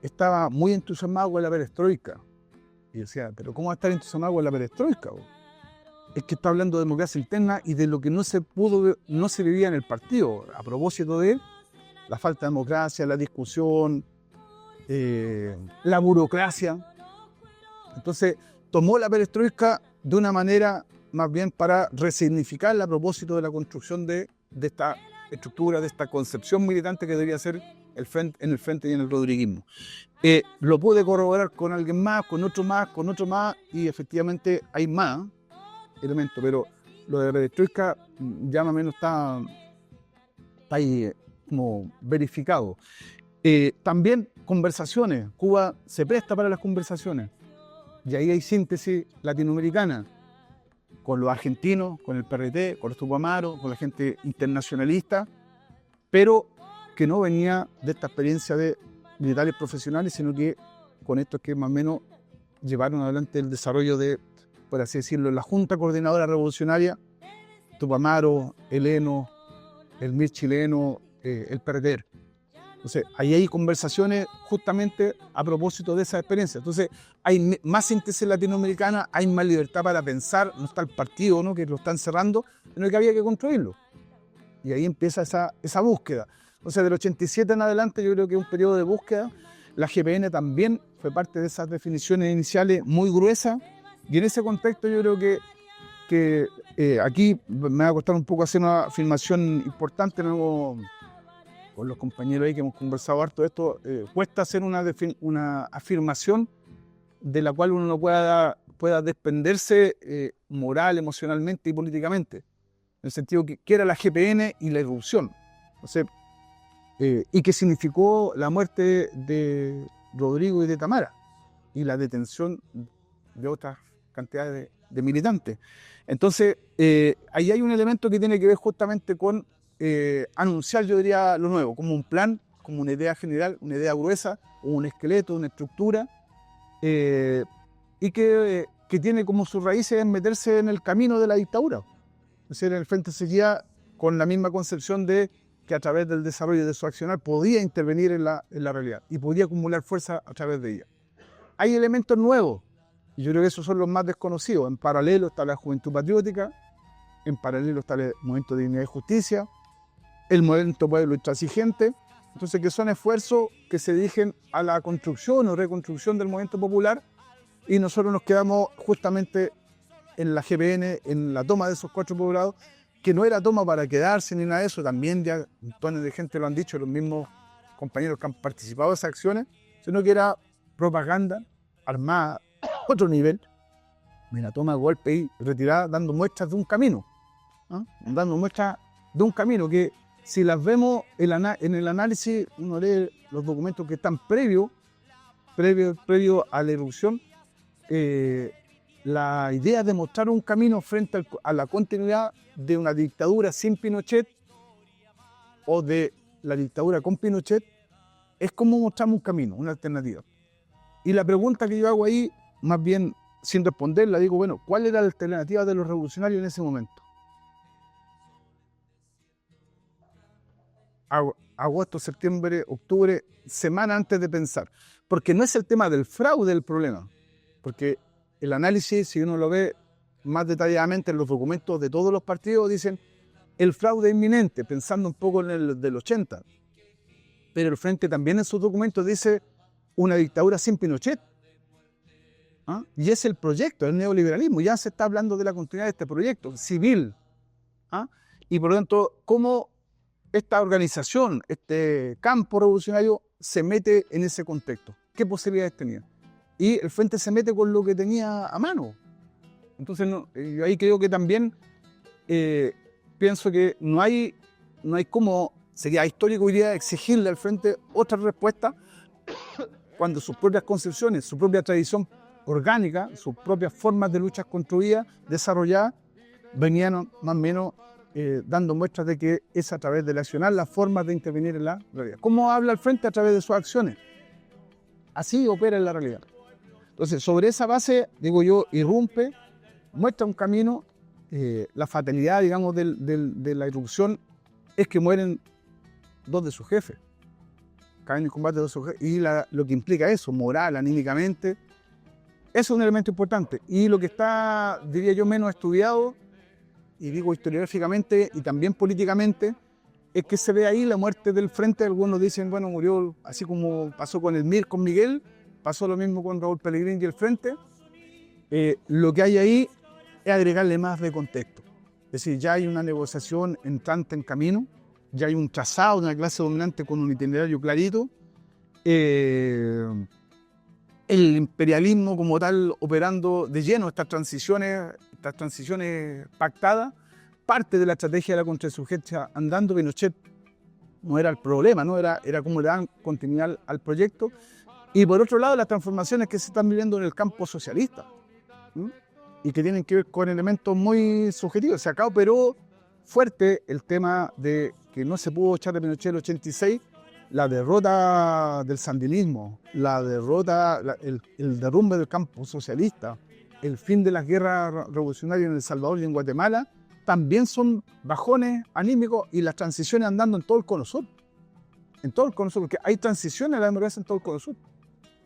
estaba muy entusiasmado con la perestroika. Y decía, pero ¿cómo va a estar entusiasmado con la perestroika? Es que está hablando de democracia interna y de lo que no se vivía en el partido, a propósito de la falta de democracia, la discusión, la burocracia. Entonces, tomó la perestroika de una manera más bien para resignificarla a propósito de la construcción de esta estructura, de esta concepción militante que debería ser en el Frente y en el rodriguismo. Lo pude corroborar con alguien más, con otro más, y efectivamente hay más elementos, pero lo de la perestroika ya más o menos está ahí como verificado. También conversaciones. Cuba se presta para las conversaciones, y ahí hay síntesis latinoamericana, con los argentinos, con el PRT, con los Tupamaros, con la gente internacionalista, pero que no venía de esta experiencia de militares profesionales, sino que con estos que más o menos llevaron adelante el desarrollo de, por así decirlo, la Junta Coordinadora Revolucionaria, Tupamaros, Heleno, el MIR chileno, el PRT. Entonces, ahí hay conversaciones justamente a propósito de esa experiencia. Entonces, hay más síntesis latinoamericana, hay más libertad para pensar, no está el partido, ¿no?, que lo están cerrando, sino que había que construirlo. Y ahí empieza esa búsqueda. Entonces, del 87 en adelante, yo creo que es un periodo de búsqueda. La GPN también fue parte de esas definiciones iniciales muy gruesas, y en ese contexto yo creo que aquí me va a costar un poco hacer una afirmación importante, ¿no?, con los compañeros ahí que hemos conversado harto de esto. Cuesta hacer una afirmación de la cual uno no pueda desprenderse moral, emocionalmente y políticamente, en el sentido que era la GPN y la irrupción. Entonces, y que significó la muerte de Rodrigo y de Tamara y la detención de otras cantidades de militantes. Entonces, ahí hay un elemento que tiene que ver justamente con anunciar, yo diría, lo nuevo, como un plan, como una idea general, una idea gruesa, un esqueleto, una estructura, y que tiene como sus raíces en meterse en el camino de la dictadura. Es decir, el Frente seguía con la misma concepción de que a través del desarrollo de su accionar podía intervenir en la realidad y podía acumular fuerza a través de ella. Hay elementos nuevos, y yo creo que esos son los más desconocidos. En paralelo está la Juventud Patriótica, en paralelo está el Movimiento de Dignidad y Justicia, el Movimiento Pueblo Intransigente, entonces que son esfuerzos que se dirigen a la construcción o reconstrucción del movimiento popular, y nosotros nos quedamos justamente en la GPN, en la toma de esos 4 poblados, que no era toma para quedarse ni nada de eso, también ya montones de gente lo han dicho, los mismos compañeros que han participado de esas acciones, sino que era propaganda armada, otro nivel, una toma de golpe y retirada, dando muestras de un camino, dando muestras de un camino que, si las vemos en el análisis, uno lee los documentos que están previo a la erupción, la idea de mostrar un camino frente a la continuidad de una dictadura sin Pinochet o de la dictadura con Pinochet, es como mostramos un camino, una alternativa. Y la pregunta que yo hago ahí, más bien sin responderla, digo, bueno, ¿cuál era la alternativa de los revolucionarios en ese momento? Agosto, septiembre, octubre, semana antes de pensar. Porque no es el tema del fraude el problema. Porque el análisis, si uno lo ve más detalladamente en los documentos de todos los partidos, dicen el fraude inminente, pensando un poco en el del 80. Pero el Frente también en sus documentos dice una dictadura sin Pinochet. Y es el proyecto, el neoliberalismo. Ya se está hablando de la continuidad de este proyecto civil. Y por lo tanto, ¿cómo esta organización, este campo revolucionario se mete en ese contexto? ¿Qué posibilidades tenía? Y el Frente se mete con lo que tenía a mano. Entonces, yo ahí creo que también pienso que no hay cómo, sería histórico hoy día exigirle al Frente otra respuesta cuando sus propias concepciones, su propia tradición orgánica, sus propias formas de luchas construidas, desarrolladas, venían más o menos dando muestras de que es a través del accionar las formas de intervenir en la realidad. ¿Cómo habla el Frente? A través de sus acciones. Así opera en la realidad. Entonces, sobre esa base, digo yo, irrumpe, muestra un camino. La fatalidad, digamos, de la irrupción es que mueren 2 de sus jefes. Caen en combate 2 de sus jefes. Y lo que implica eso, moral, anímicamente, eso es un elemento importante. Y lo que está, diría yo, menos estudiado, y digo historiográficamente y también políticamente, es que se ve ahí la muerte del Frente. Algunos dicen, bueno, murió así como pasó con el MIR, con Miguel, pasó lo mismo con Raúl Pellegrini y el Frente. Lo que hay ahí es agregarle más de contexto. Es decir, ya hay una negociación entrante en camino, ya hay un trazado de una clase dominante con un itinerario clarito. El imperialismo como tal operando de lleno estas transiciones pactadas, parte de la estrategia de la contrainsurgencia andando. Pinochet no era el problema, ¿no? Era cómo le dan continuidad al proyecto. Y por otro lado, las transformaciones que se están viviendo en el campo socialista, y que tienen que ver con elementos muy subjetivos. Se acá operó fuerte el tema de que no se pudo echar de Pinochet el 86, la derrota del sandinismo, la derrota, el derrumbe del campo socialista, el fin de las guerras revolucionarias en El Salvador y en Guatemala, también son bajones anímicos, y las transiciones andando en todo el Cono Sur. En todo el Cono Sur, porque hay transiciones a la democracia en todo el Cono Sur.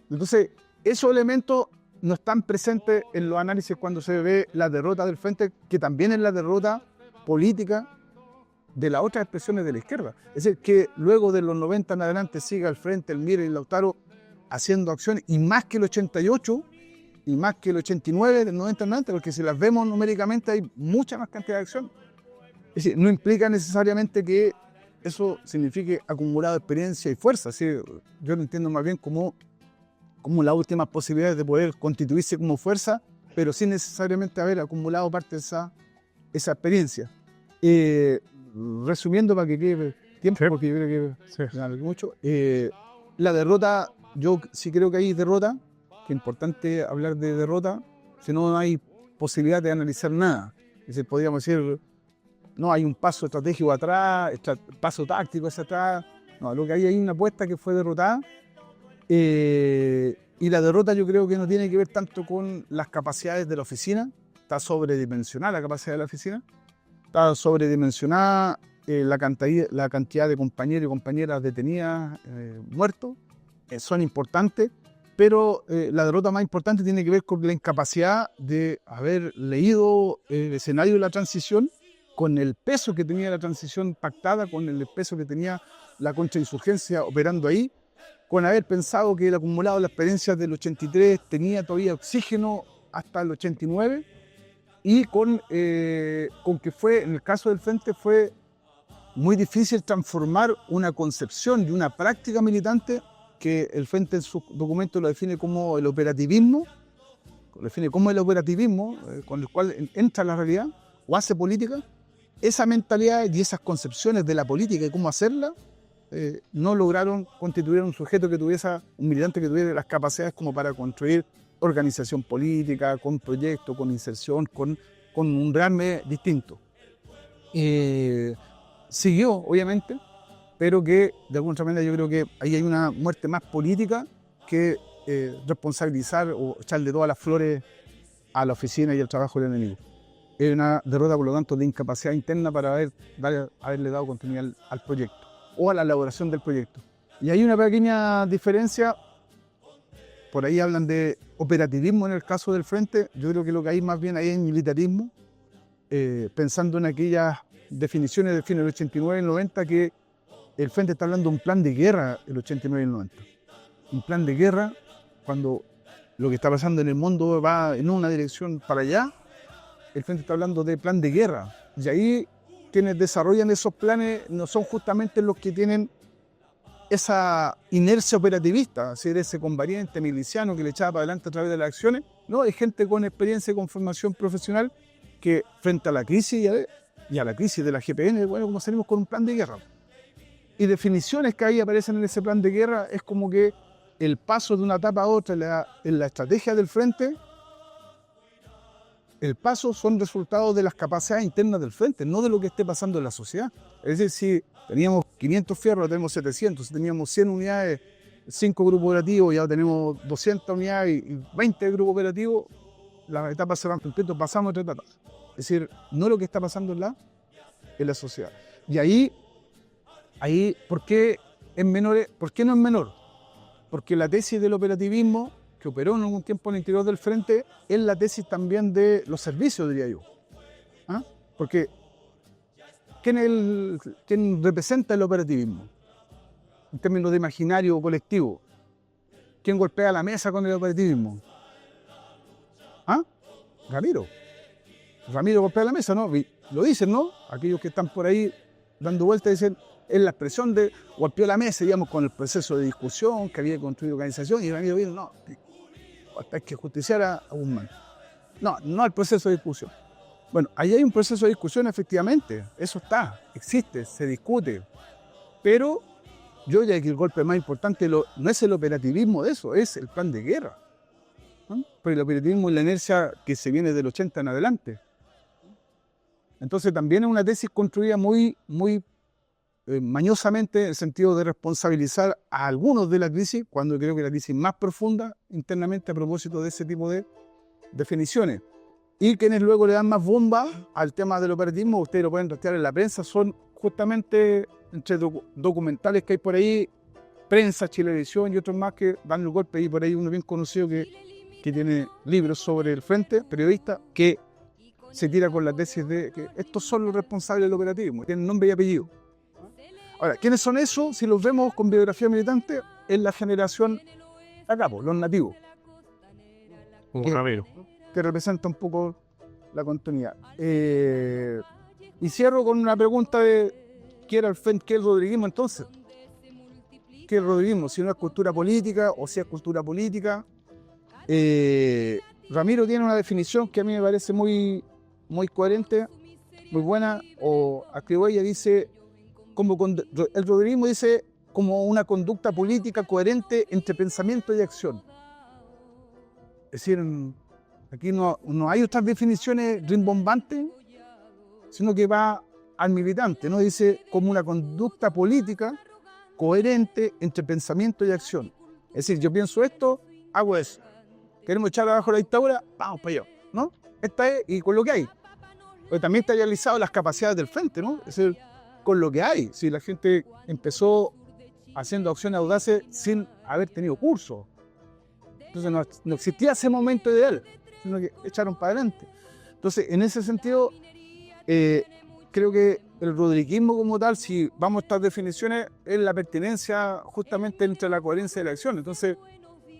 Entonces, esos elementos no están presentes en los análisis cuando se ve la derrota del Frente, que también es la derrota política de las otras expresiones de la izquierda. Es decir, que luego de los 90 en adelante siga el Frente, el MIR y el Lautaro haciendo acciones, y más que el 88, y más que el 89, del 90 en adelante, porque si las vemos numéricamente hay mucha más cantidad de acción. Es decir, no implica necesariamente que eso signifique acumulado experiencia y fuerza. Es decir, yo lo entiendo más bien como las últimas posibilidades de poder constituirse como fuerza, pero sin necesariamente haber acumulado parte de esa experiencia. Resumiendo para que quede tiempo, porque yo creo que mucho, la derrota, yo sí creo que hay derrota, que es importante hablar de derrota, si no hay posibilidad de analizar nada. Es decir, podríamos decir, no, hay un paso estratégico atrás, paso táctico hacia atrás. No, lo que hay una apuesta que fue derrotada. Y la derrota yo creo que no tiene que ver tanto con las capacidades de la oficina. Está sobredimensionada la capacidad de la oficina. Está sobredimensionada la cantidad de compañeros y compañeras detenidas, muertos, son importantes, pero la derrota más importante tiene que ver con la incapacidad de haber leído el escenario de la transición, con el peso que tenía la transición pactada, con el peso que tenía la contrainsurgencia operando ahí, con haber pensado que el acumulado de la experiencia del 83 tenía todavía oxígeno hasta el 89, y con que fue, en el caso del Frente, fue muy difícil transformar una concepción de una práctica militante que el Frente en su documento lo define como el operativismo, con el cual entra la realidad o hace política. Esa mentalidad y esas concepciones de la política y cómo hacerla no lograron constituir un sujeto que tuviese, un militante que tuviera las capacidades como para construir organización política, con proyectos, con inserción, con un rearme distinto. Siguió, obviamente, pero que de alguna manera yo creo que ahí hay una muerte más política que responsabilizar o echarle todas las flores a la oficina y al trabajo del enemigo. Es una derrota, por lo tanto, de incapacidad interna para haberle dado continuidad al proyecto o a la elaboración del proyecto. Y hay una pequeña diferencia. Por ahí hablan de operativismo en el caso del Frente. Yo creo que lo que hay más bien ahí es militarismo, pensando en aquellas definiciones del fin del 89 y el 90, que el Frente está hablando de un plan de guerra el 89 y el 90. Un plan de guerra cuando lo que está pasando en el mundo va en una dirección para allá. El Frente está hablando de plan de guerra. Y ahí quienes desarrollan esos planes no son justamente los que tienen esa inercia operativista, es decir, ese combatiente miliciano que le echaba para adelante a través de las acciones. No, hay gente con experiencia y con formación profesional que frente a la crisis y a la crisis de la GPN, bueno, como salimos con un plan de guerra. Y definiciones que ahí aparecen en ese plan de guerra es como que el paso de una etapa a otra en la estrategia del Frente, el paso son resultados de las capacidades internas del Frente, no de lo que esté pasando en la sociedad. Es decir, si teníamos 500 fierros, tenemos 700, si teníamos 100 unidades, 5 grupos operativos, ya tenemos 200 unidades y 20 grupos operativos, las etapas se van cumpliendo, pasamos a otra etapa. Es decir, no lo que está pasando en la sociedad. Y ahí ¿por qué no es menor? Porque la tesis del operativismo, que operó en algún tiempo en el interior del Frente, es la tesis también de los servicios, diría yo. ¿Ah? Porque ¿quién representa el operativismo? En términos de imaginario colectivo. ¿Quién golpea la mesa con el operativismo? ¿Ah? Ramiro. Ramiro golpea la mesa, ¿no? Lo dicen, ¿no? Aquellos que están por ahí dando vueltas dicen, es la expresión de golpeó la mesa, digamos, con el proceso de discusión que había construido organización, y Ramiro vino, no, hay que justiciar a Guzmán. No al proceso de discusión. Bueno, ahí hay un proceso de discusión, efectivamente, eso existe, se discute, pero yo diría que el golpe más importante no es el operativismo de eso, es el plan de guerra. ¿No? Pero el operativismo es la inercia que se viene del 80 en adelante. Entonces también es una tesis construida muy mañosamente en el sentido de responsabilizar a algunos de la crisis, cuando creo que la crisis más profunda internamente a propósito de ese tipo de definiciones. Y quienes luego le dan más bomba al tema del operativismo, ustedes lo pueden rastrear en la prensa, son justamente entre documentales que hay por ahí, Prensa, Chilevisión y otros más que dan el golpe. Y por ahí uno bien conocido que tiene libros sobre el Frente, periodista, que se tira con la tesis de que estos son los responsables del operativismo, tienen nombre y apellido. Ahora, ¿quiénes son esos? Si los vemos con biografía militante, es la generación acá, los nativos. Como Ramiro. Que representa un poco la continuidad. Y cierro con una pregunta de ¿qué era el Frente? ¿Qué es el rodriguismo entonces? ¿Qué es el rodriguismo? Si no es cultura política o si es cultura política. Ramiro tiene una definición que a mí me parece muy coherente, muy buena, o Acriboya dice, el rodriguismo dice como una conducta política coherente entre pensamiento y acción. Es decir, aquí no hay otras definiciones rimbombantes, sino que va al militante, ¿no? Dice como una conducta política coherente entre pensamiento y acción. Es decir, yo pienso esto, hago eso. Queremos echar abajo la dictadura, vamos para allá, ¿no? Esta es, y con lo que hay. Pero también está realizado las capacidades del Frente, ¿no? Es decir, con lo que hay. Si la gente empezó haciendo acciones audaces sin haber tenido curso. Entonces no existía ese momento ideal, sino que echaron para adelante. Entonces, en ese sentido, creo que el rodriguismo como tal, si vamos a estas definiciones, es la pertinencia justamente entre la coherencia y la acción. Entonces,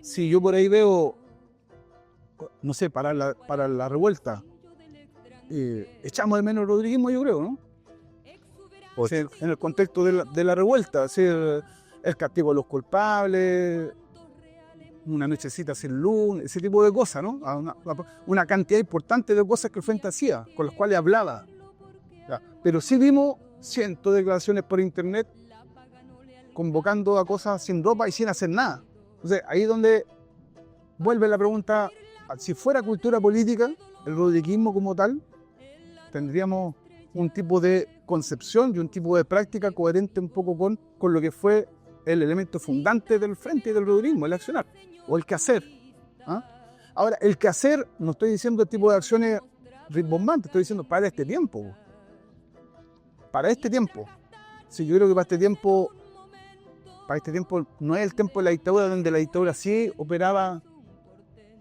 si yo por ahí veo, no sé, para la revuelta, echamos de menos el rodriguismo, yo creo, ¿no? O sea, en el contexto de la revuelta, el castigo a los culpables, una nochecita sin luz, ese tipo de cosas, ¿no? Una cantidad importante de cosas que el Frente hacía, con las cuales hablaba. Pero sí vimos cientos de declaraciones por internet convocando a cosas sin ropa y sin hacer nada. Entonces, ahí es donde vuelve la pregunta, si fuera cultura política, el rodriguismo como tal, tendríamos un tipo de concepción y un tipo de práctica coherente un poco con lo que fue el elemento fundante del Frente y del rodriguismo, el accionar, o el quehacer. Ahora, el quehacer, no estoy diciendo el tipo de acciones rimbombantes, estoy diciendo para este tiempo. Para este tiempo. Sí, yo creo que para este tiempo no es el tiempo de la dictadura, donde la dictadura sí operaba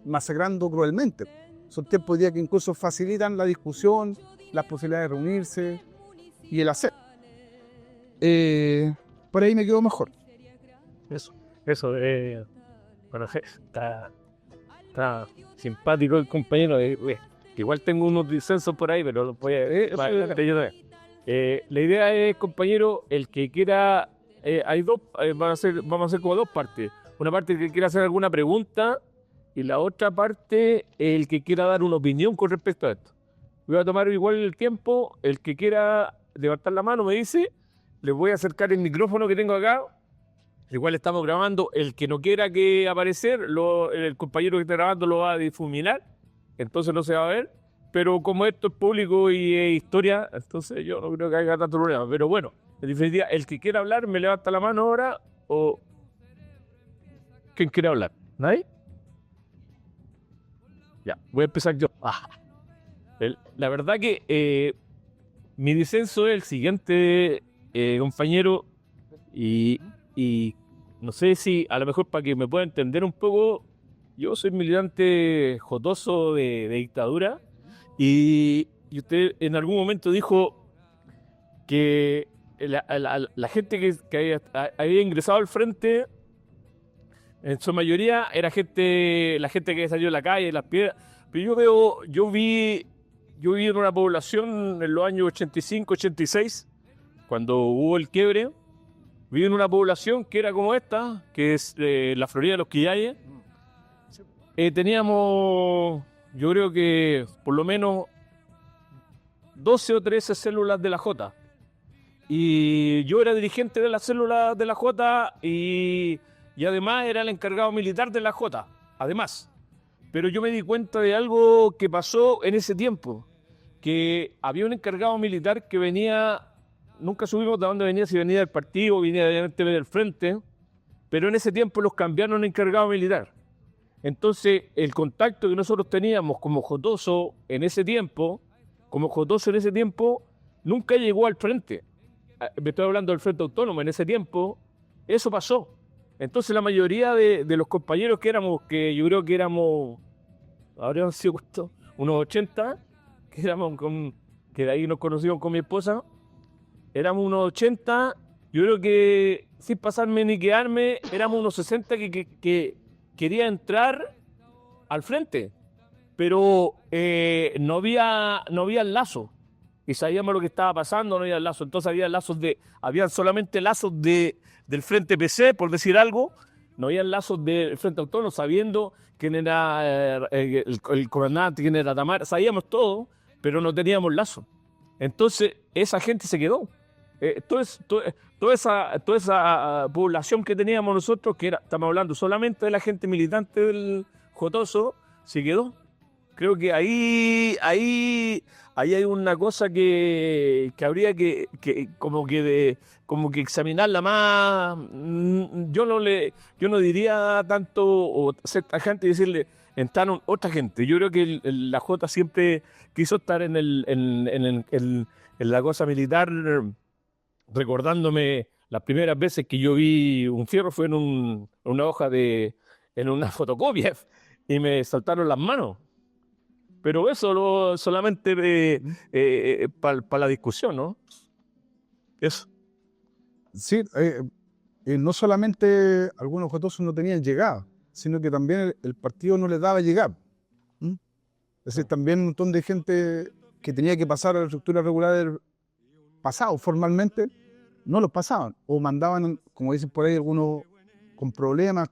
masacrando cruelmente. Son tiempos hoy día que incluso facilitan la discusión, las posibilidades de reunirse y el hacer. Por ahí me quedo mejor. Eso, bueno, está simpático el compañero. Igual tengo unos disensos por ahí, pero los voy a... la idea es, compañero, el que quiera... hay dos, vamos a hacer como dos partes. Una parte el que quiera hacer alguna pregunta y la otra parte el que quiera dar una opinión con respecto a esto. Voy a tomar igual el tiempo. El que quiera levantar la mano me dice, les voy a acercar el micrófono que tengo acá. Igual estamos grabando. El que no quiera que aparecer, el compañero que está grabando lo va a difuminar, entonces no se va a ver. Pero como esto es público y es historia, entonces yo no creo que haya tanto problema. Pero bueno, en definitiva, el que quiera hablar me levanta la mano ahora. O ¿quién quiere hablar? ¿Nadie? Ya, voy a empezar yo. La verdad que mi disenso es el siguiente, compañero, y no sé si a lo mejor para que me pueda entender un poco, yo soy militante jotoso de dictadura, y usted en algún momento dijo que la gente que había ingresado al frente, en su mayoría era la gente que salió a la calle, las piedras. Pero yo vi en una población en los años 85, 86, cuando hubo el quiebre, vi en una población que era como esta, que es la Florida de los Quillayes. Teníamos, yo creo que por lo menos 12 o 13 células de la Jota. Y yo era dirigente de las células de la Jota y además era el encargado militar de la Jota, además. Pero yo me di cuenta de algo que pasó en ese tiempo, que había un encargado militar que venía, nunca supimos de dónde venía, si venía del partido, venía del frente, pero en ese tiempo los cambiaron a encargado militar. Entonces, el contacto que nosotros teníamos como jotoso en ese tiempo, nunca llegó al frente. Me estoy hablando del Frente Autónomo, en ese tiempo, eso pasó. Entonces la mayoría de los compañeros que yo creo que éramos, habrían sido unos 80, que de ahí nos conocimos con mi esposa, éramos unos 80, yo creo que sin pasarme ni quedarme, éramos unos 60 que quería entrar al frente, pero no había lazo, y sabíamos lo que estaba pasando, no había lazo, entonces había solamente lazos del Frente PC, por decir algo, no había lazos del Frente Autónomo, sabiendo quién era el comandante, quién era Tamar, sabíamos todo, pero no teníamos lazo. Entonces, esa gente se quedó. Toda esa población que teníamos nosotros, estamos hablando solamente de la gente militante del Jotoso, se quedó. Creo que ahí hay una cosa que habría que como que examinarla más. Yo no diría tanto o ser tajante y decirle entraron otra gente. Yo creo que la Jota siempre quiso estar en la cosa militar recordándome las primeras veces que yo vi un fierro fue en una hoja en una fotocopia y me saltaron las manos. Pero eso solamente para la discusión, ¿no? Eso. Sí, no solamente algunos jotosos no tenían llegada, sino que también el partido no les daba llegar. ¿Mm? Es decir, también un montón de gente que tenía que pasar a la estructura regular del pasado formalmente, no los pasaban, o mandaban, como dicen por ahí, algunos con problemas,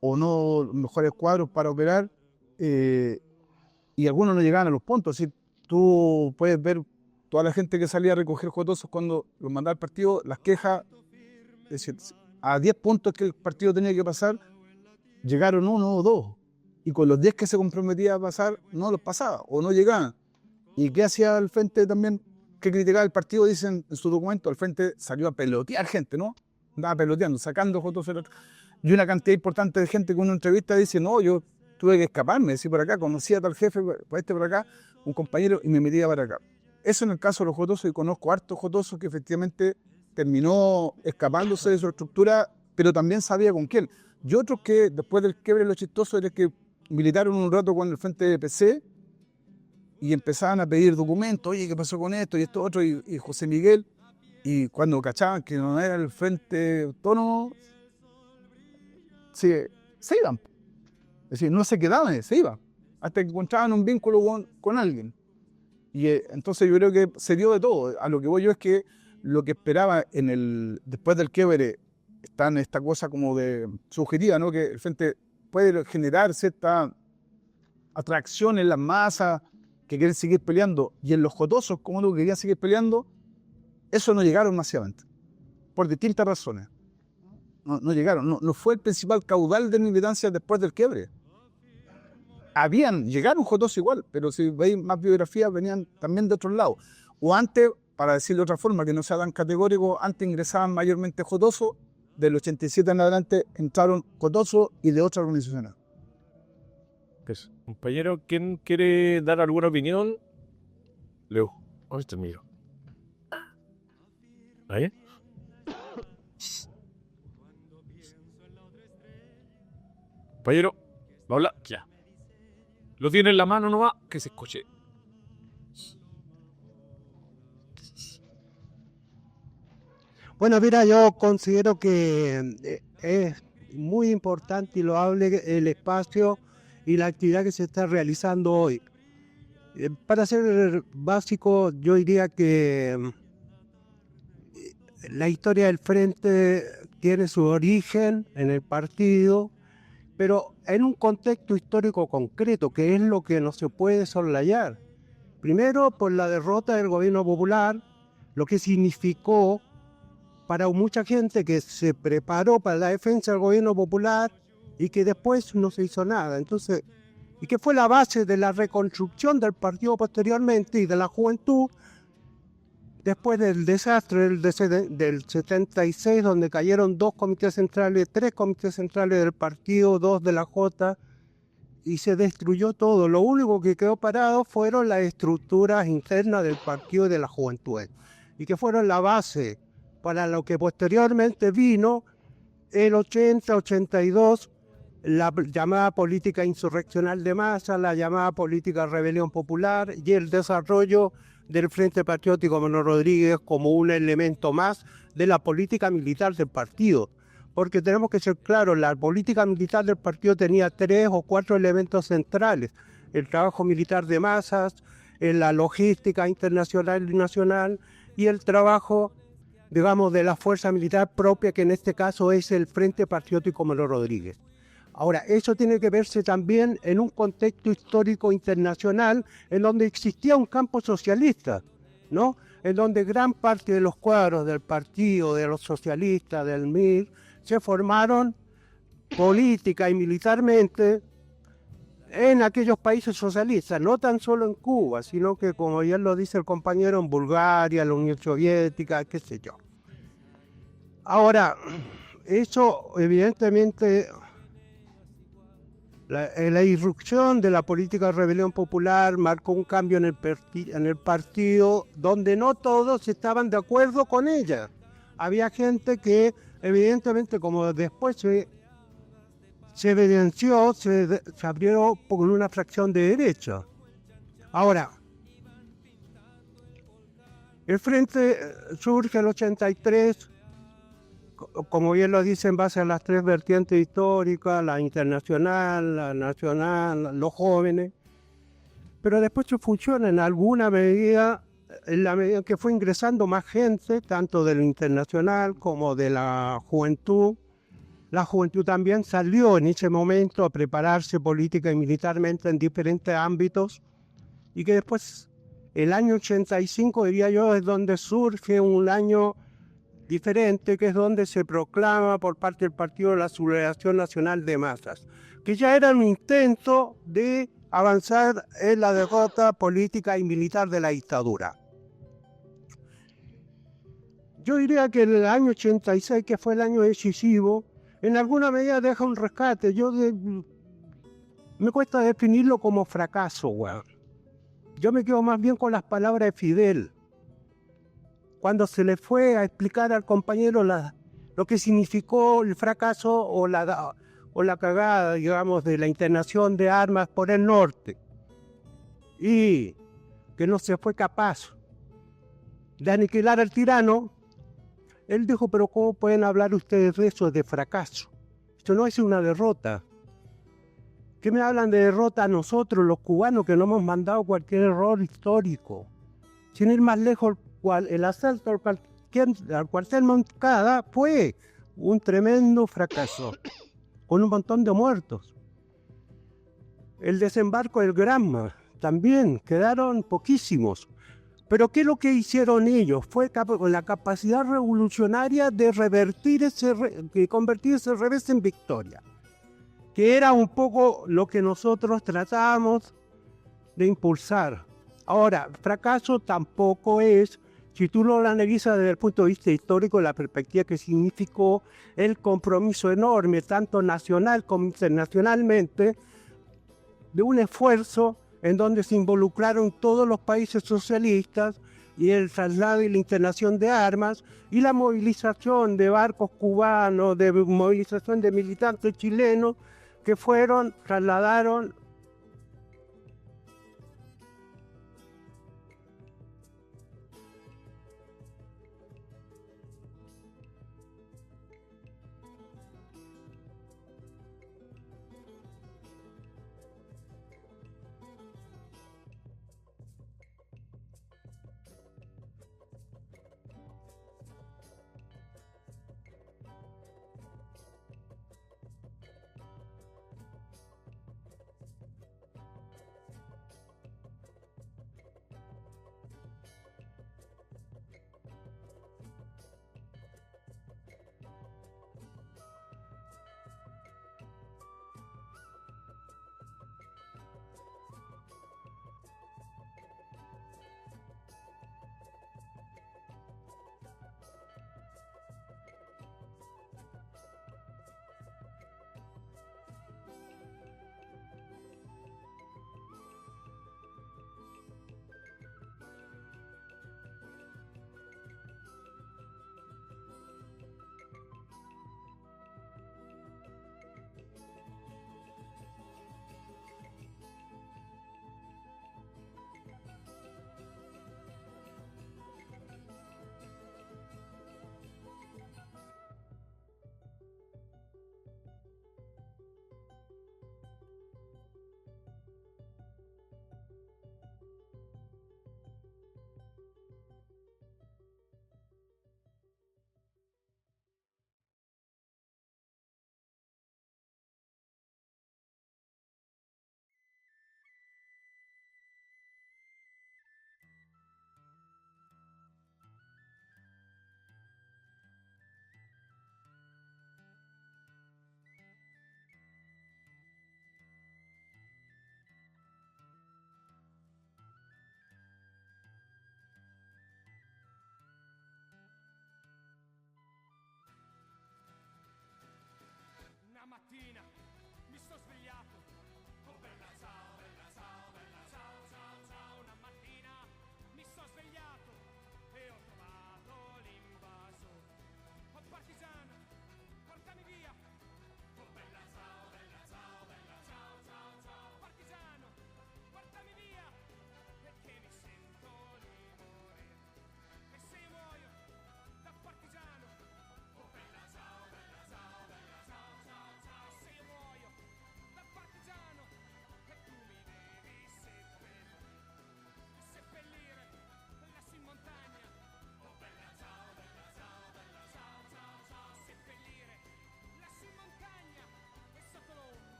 o no los mejores cuadros para operar, y algunos no llegaban a los puntos. Es decir, tú puedes ver toda la gente que salía a recoger jotosos cuando los mandaba al partido, las quejas, es decir, a 10 puntos que el partido tenía que pasar, llegaron 1 o 2, y con los 10 que se comprometía a pasar, no los pasaba, o no llegaban. ¿Y qué hacía el frente también? Que criticaba el partido, dicen en su documento, el frente salió a pelotear gente, ¿no? Andaba peloteando, sacando jotosos. Y una cantidad importante de gente que en una entrevista dice, no, yo tuve que escaparme, decir por acá, conocía a tal jefe, por acá, un compañero, y me metía para acá. Eso en el caso de los jotosos, y conozco hartos jotosos que efectivamente terminó escapándose de su estructura, pero también sabía con quién. Y otros que después del quiebre, lo chistoso era que militaron un rato con el frente de PC y empezaban a pedir documentos, oye, ¿qué pasó con esto y esto otro? Y José Miguel, y cuando cachaban que no era el frente autónomo, se iban. Es decir, no se quedaban, se iban, hasta que encontraban un vínculo con alguien. Y entonces yo creo que se dio de todo. A lo que voy yo es que lo que esperaba después del quiebre está en esta cosa como de subjetiva, ¿no? Que el frente puede generar cierta atracción en las masas que quieren seguir peleando, y en los jotosos, como no querían seguir peleando, eso no llegaron masivamente, por distintas razones. No llegaron, no fue el principal caudal de militancia después del quiebre. Llegaron jotosos igual, pero si veis más biografías, venían también de otros lados. O antes, para decirlo de otra forma, que no sea tan categórico, antes ingresaban mayormente jotosos, del 87 en adelante entraron jotosos y de otras organizaciones. Eso. Compañero, ¿quién quiere dar alguna opinión? Leo, ¿dónde está el mío? ¿Ahí? Compañero, va a hablar, ya. Lo tiene en la mano nomás, que se escuche. Bueno, mira, yo considero que es muy importante y loable el espacio y la actividad que se está realizando hoy. Para ser básico, yo diría que la historia del Frente tiene su origen en el partido, pero en un contexto histórico concreto, que es lo que no se puede soslayar. Primero, por la derrota del gobierno popular, lo que significó para mucha gente que se preparó para la defensa del gobierno popular y que después no se hizo nada. Entonces, y que fue la base de la reconstrucción del partido posteriormente y de la juventud, después del desastre del 76, donde cayeron 2 comités centrales, 3 comités centrales del partido, 2 de la Jota, y se destruyó todo. Lo único que quedó parado fueron las estructuras internas del partido y de la juventud, y que fueron la base para lo que posteriormente vino el 80-82, la llamada política insurreccional de masa, la llamada política rebelión popular y el desarrollo del Frente Patriótico Manuel Rodríguez como un elemento más de la política militar del partido. Porque tenemos que ser claros, la política militar del partido tenía 3 o 4 elementos centrales: el trabajo militar de masas, la logística internacional y nacional, y el trabajo, digamos, de la fuerza militar propia, que en este caso es el Frente Patriótico Manuel Rodríguez. Ahora, eso tiene que verse también en un contexto histórico internacional en donde existía un campo socialista, ¿no? En donde gran parte de los cuadros del partido, de los socialistas, del MIR, se formaron política y militarmente en aquellos países socialistas, no tan solo en Cuba, sino que, como ya lo dice el compañero, en Bulgaria, la Unión Soviética, qué sé yo. Ahora, eso evidentemente, La irrupción de la política de rebelión popular marcó un cambio en el partido donde no todos estaban de acuerdo con ella. Había gente que, evidentemente, como después se evidenció, se abrió por una fracción de derecha. Ahora, el Frente surge en el 83, como bien lo dice, en base a las tres vertientes históricas, la internacional, la nacional, los jóvenes, pero después se funciona en alguna medida, en la medida que fue ingresando más gente, tanto de lo internacional como de la juventud. La juventud también salió en ese momento a prepararse política y militarmente en diferentes ámbitos, y que después, el año 85, diría yo, es donde surge un año diferente, que es donde se proclama por parte del partido la Sublevación Nacional de Masas, que ya era un intento de avanzar en la derrota política y militar de la dictadura. Yo diría que el año 86, que fue el año decisivo, en alguna medida deja un rescate. Me cuesta definirlo como fracaso, weón. Yo me quedo más bien con las palabras de Fidel, cuando se le fue a explicar al compañero lo que significó el fracaso o la cagada, digamos, de la internación de armas por el norte, y que no se fue capaz de aniquilar al tirano. Él dijo, pero ¿cómo pueden hablar ustedes de eso, de fracaso? Esto no es una derrota. ¿Qué me hablan de derrota a nosotros, los cubanos, que no hemos mandado cualquier error histórico? Sin ir más lejos, el asalto al cuartel Moncada fue un tremendo fracaso, con un montón de muertos. El desembarco del Granma también, quedaron poquísimos. Pero ¿qué es lo que hicieron ellos? Fue la capacidad revolucionaria de convertir ese revés en victoria, que era un poco lo que nosotros tratábamos de impulsar. Ahora, fracaso tampoco es, si tú lo analizas desde el punto de vista histórico, la perspectiva que significó el compromiso enorme, tanto nacional como internacionalmente, de un esfuerzo en donde se involucraron todos los países socialistas, y el traslado y la internación de armas y la movilización de barcos cubanos, de movilización de militantes chilenos que trasladaron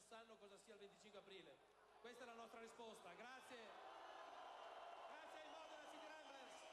sanno cosa sia il 25 aprile. Questa è la nostra risposta. Grazie. Grazie ai Modena City Ramblers.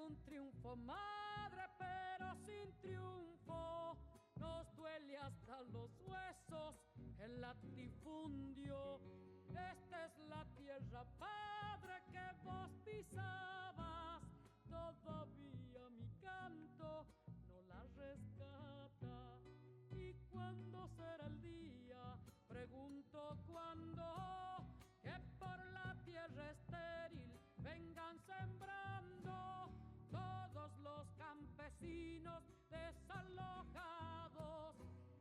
un triunfo, madre, pero sin triunfo. Nos duele hasta los huesos el latifundio. Esta es la tierra, padre, que vos pisabas. Todavía mi canto no la rescata. ¿Y cuándo será el día? Pregunto cuándo, que por la tierra estéril vengan sembrando todos los campesinos desalojados.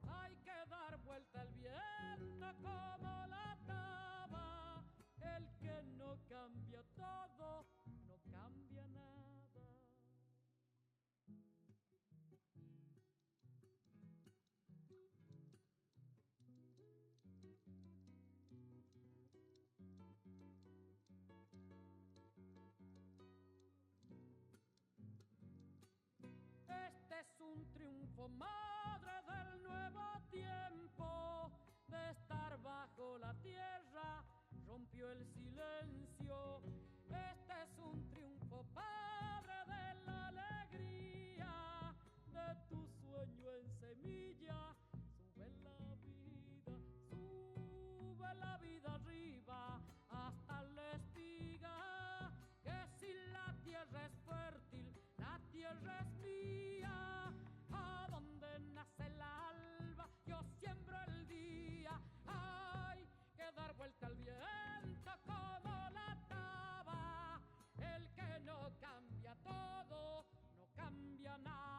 Hay que dar vuelta al viento como la taba. El que no cambia todo, no cambia nada. Este es un triunfo, madre, del nuevo tiempo. De estar bajo la tierra rompió el silencio. Este es un triunfo, padre, de la alegría. De tu sueño en semilla sube la vida arriba hasta la espiga. Que si la tierra es fértil, la tierra es mía. A donde nace el alba, yo siembro el día. Hay que dar vuelta al viento como la taba. El que no cambia todo, no cambia nada.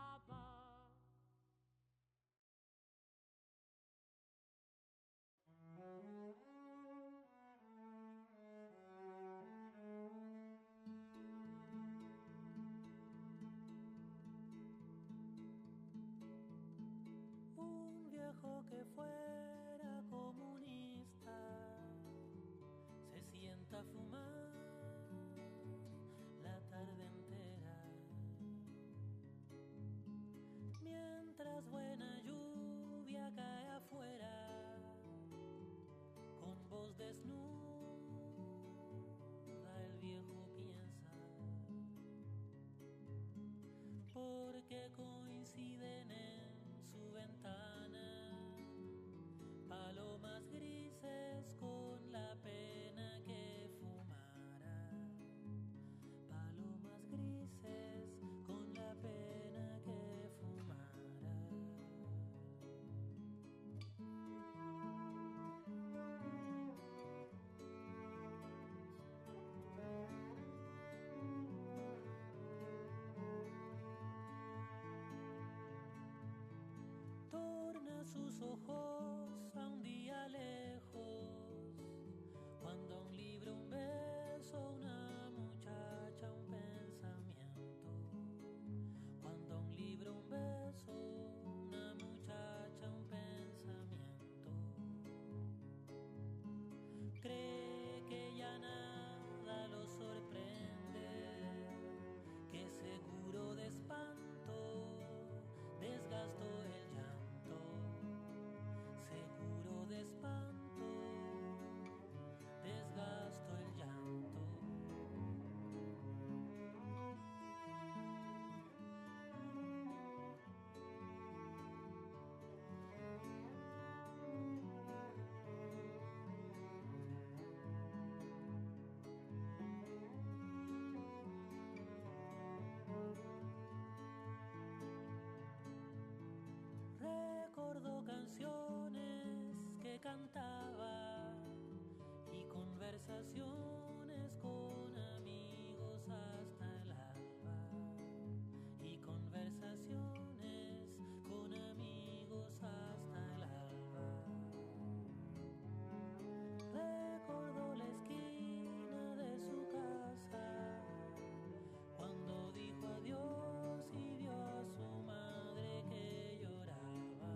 Un viejo que fuera comunista se sienta a fumar la tarde entera, mientras buena lluvia cae afuera, con voz desnuda el viejo piensa, porque coinciden en su ventana palomas grises con la pena que fumara, palomas grises con la pena que fumara. Torna sus ojos a un día lejos, cuando a un libro, un beso, una muchacha, un pensamiento. Cuando a un libro, un beso, una muchacha, un pensamiento. Cree que ya nada lo sorprende, que seguro de espanto desgastó el llanto, seguro de espanto desgastó el llanto. Recordó canciones que cantaba y conversaciones con amigos hasta el alba, y conversaciones con amigos hasta el alba. Recordó la esquina de su casa cuando dijo adiós y vio a su madre que lloraba,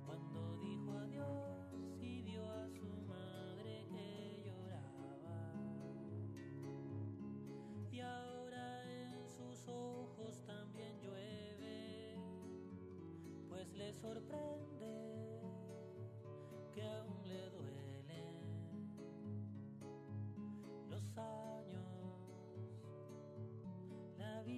cuando dijo adiós y vio a su madre que lloraba. Y ahora en sus ojos también llueve, pues le sorprende que aún le duelen los años, la vida.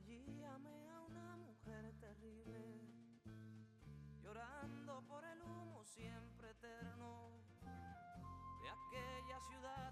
Allí amé a una mujer terrible, llorando por el humo siempre eterno de aquella ciudad